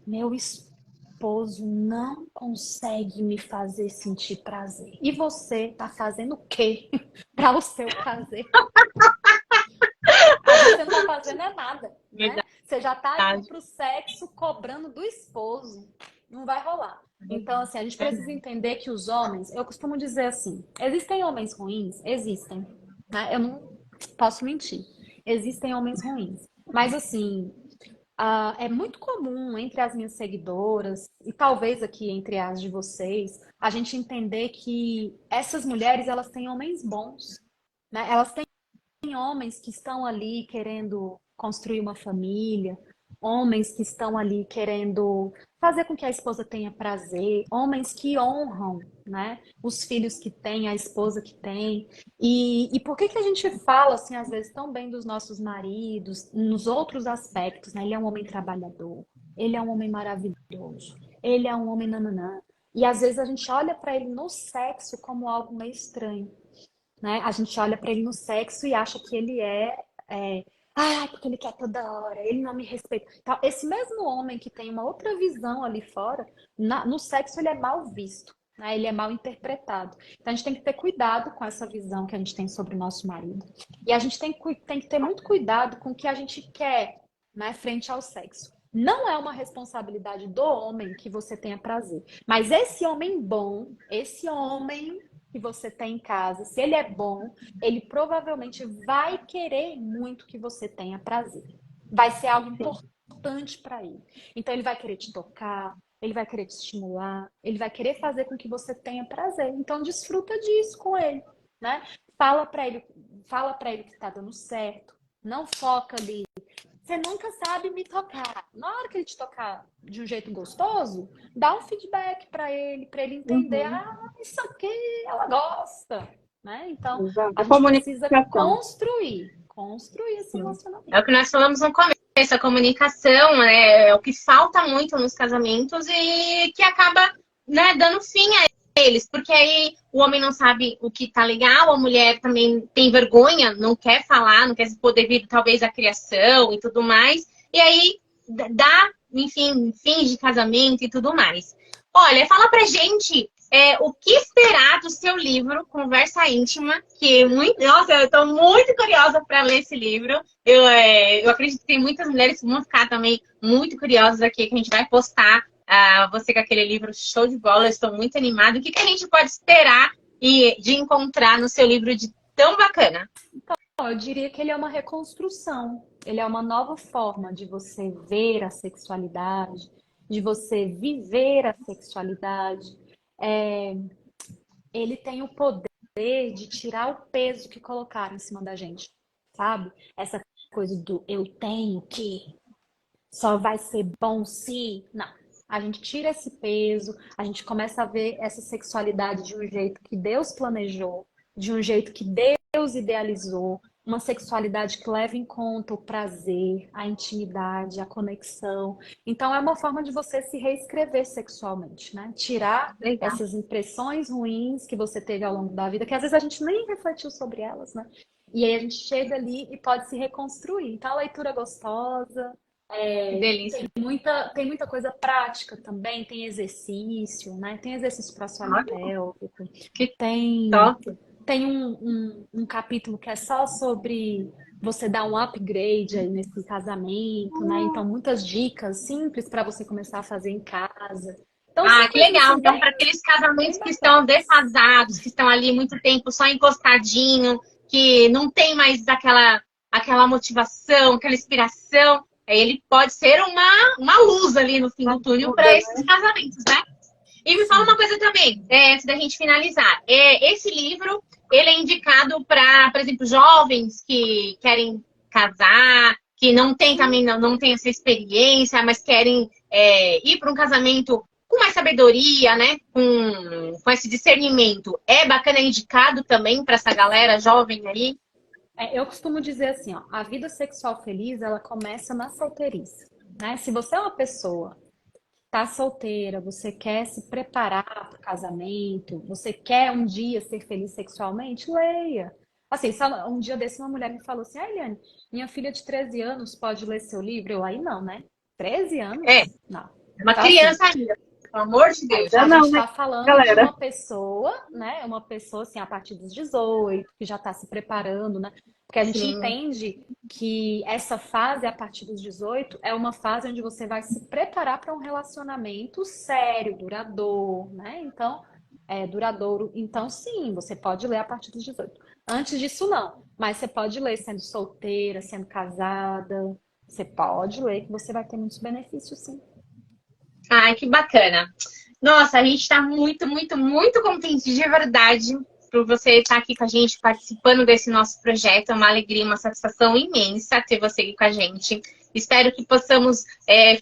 meu esposo não consegue me fazer sentir prazer. E você tá fazendo o quê para o seu prazer? Aí você não tá fazendo nada, né? Você já tá indo pro sexo cobrando do esposo. Não vai rolar. Então, assim, a gente precisa entender que os homens, eu costumo dizer assim, existem homens ruins? Existem. Né? Eu não posso mentir. Existem homens ruins. Mas, assim, é muito comum entre as minhas seguidoras, e talvez aqui entre as de vocês, a gente entender que essas mulheres, elas têm homens bons. Né? Elas têm homens que estão ali querendo construir uma família, homens que estão ali querendo fazer com que a esposa tenha prazer, homens que honram, né, os filhos que têm, a esposa que tem. E por que a gente fala, assim, às vezes tão bem dos nossos maridos, nos outros aspectos, né? Ele é um homem trabalhador, ele é um homem maravilhoso, ele é um homem nananã. E às vezes a gente olha para ele no sexo como algo meio estranho. Né? A gente olha para ele no sexo e acha que ele porque ele quer toda hora, ele não me respeita. Então, esse mesmo homem que tem uma outra visão ali fora, no sexo ele é mal visto, né? Ele é mal interpretado. Então, a gente tem que ter cuidado com essa visão que a gente tem sobre o nosso marido. E a gente tem que ter muito cuidado com o que a gente quer, né, frente ao sexo. Não é uma responsabilidade do homem que você tenha prazer. Mas esse homem bom, esse homem que você tem em casa, se ele é bom, ele provavelmente vai querer muito que você tenha prazer. Vai ser algo importante para ele. Então ele vai querer te tocar, ele vai querer te estimular, ele vai querer fazer com que você tenha prazer. Então desfruta disso com ele, né? Fala para ele que tá dando certo. Não foca ali você nunca sabe me tocar. Na hora que ele te tocar de um jeito gostoso, dá um feedback para ele entender, isso aqui ela gosta, né? Então,
Exato.
a gente precisa
Comunicação.
construir esse relacionamento.
É o que nós falamos no começo, a comunicação, né, é o que falta muito nos casamentos e que acaba, né, dando fim a eles, porque aí o homem não sabe o que tá legal, a mulher também tem vergonha, não quer falar, não quer se expor devido talvez à criação e tudo mais, e aí dá, enfim, fim de casamento e tudo mais. Olha, fala pra gente o que esperar do seu livro, Conversa Íntima, que nossa, eu tô muito curiosa para ler esse livro. Eu acredito que tem muitas mulheres que vão ficar também muito curiosas aqui, que a gente vai postar você com aquele livro show de bola. Eu estou muito animada. O que a gente pode esperar de encontrar no seu livro de tão bacana?
Eu diria que ele é uma reconstrução, ele é uma nova forma de você ver a sexualidade, de você viver a sexualidade. Ele tem o poder de tirar o peso que colocaram em cima da gente, sabe? Essa coisa do eu tenho que, só vai ser bom se... Não, a gente tira esse peso, a gente começa a ver essa sexualidade de um jeito que Deus planejou, de um jeito que Deus idealizou, uma sexualidade que leva em conta o prazer, a intimidade, a conexão. Então, é uma forma de você se reescrever sexualmente, né? Tirar essas impressões ruins que você teve ao longo da vida, que às vezes a gente nem refletiu sobre elas, né? E aí a gente chega ali e pode se reconstruir. Então, a leitura é gostosa.
Que delícia.
Tem muita coisa prática também, tem exercício, né? Tem exercício para assoalho pélvico.
Que
tem...
top.
Tem um capítulo que é só sobre você dar um upgrade aí nesse casamento, né? Então, muitas dicas simples para você começar a fazer em casa. Então,
que legal. Então, para aqueles casamentos que estão defasados, que estão ali muito tempo só encostadinho, que não tem mais aquela motivação, aquela inspiração, ele pode ser uma luz ali no fim do túnel para esses casamentos, né? E me fala uma coisa também, antes da gente finalizar. Esse livro, ele é indicado para, por exemplo, jovens que querem casar, que não tem também, não tem essa experiência, mas querem ir para um casamento com mais sabedoria, né? Com esse discernimento. É bacana, é indicado também para essa galera jovem aí?
Eu costumo dizer assim, ó, a vida sexual feliz, ela começa na solteirice, né? Se você é uma pessoa tá solteira, você quer se preparar para o casamento, você quer um dia ser feliz sexualmente, leia. Assim, um dia desse uma mulher me falou assim, Eliane, minha filha de 13 anos pode ler seu livro? Aí não, né? 13 anos? Não.
Uma
então,
criança ainda, pelo amor de Deus.
A gente tá falando de uma pessoa, né? Uma pessoa, assim, a partir dos 18, que já tá se preparando, né? Porque a gente entende que essa fase, a partir dos 18, é uma fase onde você vai se preparar para um relacionamento sério, duradouro, né? Então, duradouro. Então, sim, você pode ler a partir dos 18. Antes disso, não. Mas você pode ler sendo solteira, sendo casada. Você pode ler que você vai ter muitos benefícios, sim.
Ai, que bacana. Nossa, a gente está muito, muito, muito contente de verdade por você estar aqui com a gente, participando desse nosso projeto. É uma alegria, uma satisfação imensa ter você aqui com a gente. Espero que possamos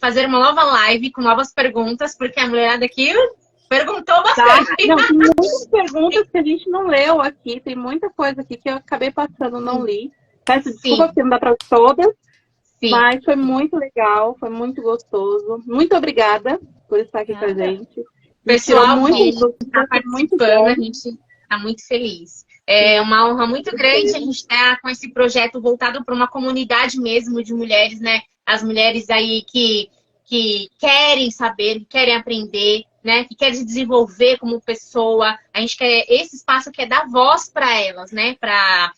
fazer uma nova live com novas perguntas, porque a mulherada aqui perguntou bastante.
Não, tem muitas perguntas que a gente não leu aqui. Tem muita coisa aqui que eu acabei passando, não li. Peço desculpa porque não dá para todas. Sim. Mas foi muito legal, foi muito gostoso. Muito obrigada por estar aqui com a gente.
Pessoal, muito participando, a gente está muito feliz. É uma honra muito grande a gente estar com esse projeto voltado para uma comunidade mesmo de mulheres, né? As mulheres aí que querem saber, que querem aprender, né? Que querem se desenvolver como pessoa. A gente quer esse espaço que é dar voz para elas, né? Para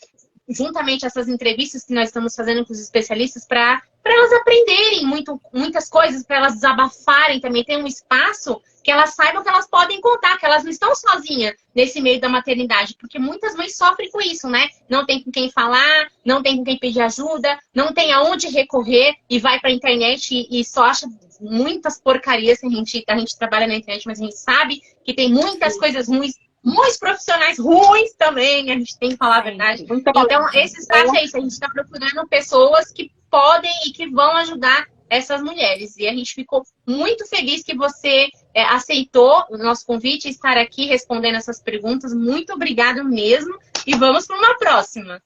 juntamente essas entrevistas que nós estamos fazendo com os especialistas para elas aprenderem muitas coisas, para elas desabafarem também. Tem um espaço que elas saibam que elas podem contar, que elas não estão sozinhas nesse meio da maternidade, porque muitas mães sofrem com isso, né? Não tem com quem falar, não tem com quem pedir ajuda, não tem aonde recorrer e vai para a internet e só acha muitas porcarias. A gente trabalha na internet, mas a gente sabe que tem muitas coisas ruins, muitos profissionais ruins também, a gente tem que falar a verdade. Então, esse espaço é isso, a gente está procurando pessoas que podem e que vão ajudar essas mulheres. E a gente ficou muito feliz que você aceitou o nosso convite e estar aqui respondendo essas perguntas. Muito obrigada mesmo. E vamos para uma próxima.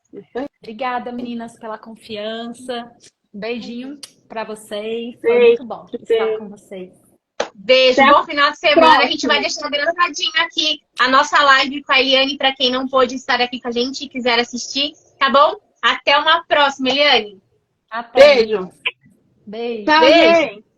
Obrigada, meninas, pela confiança. Um beijinho para vocês. Foi muito bom estar com vocês.
Beijo,
Até
bom final de semana.
próxima.
A gente vai deixar gravadinho aqui a nossa live com a Eliane para quem não pôde estar aqui com a gente e quiser assistir, tá bom? Até uma próxima, Eliane.
Até.
Beijo.
Beijo.
Tchau,
Beijo.
gente.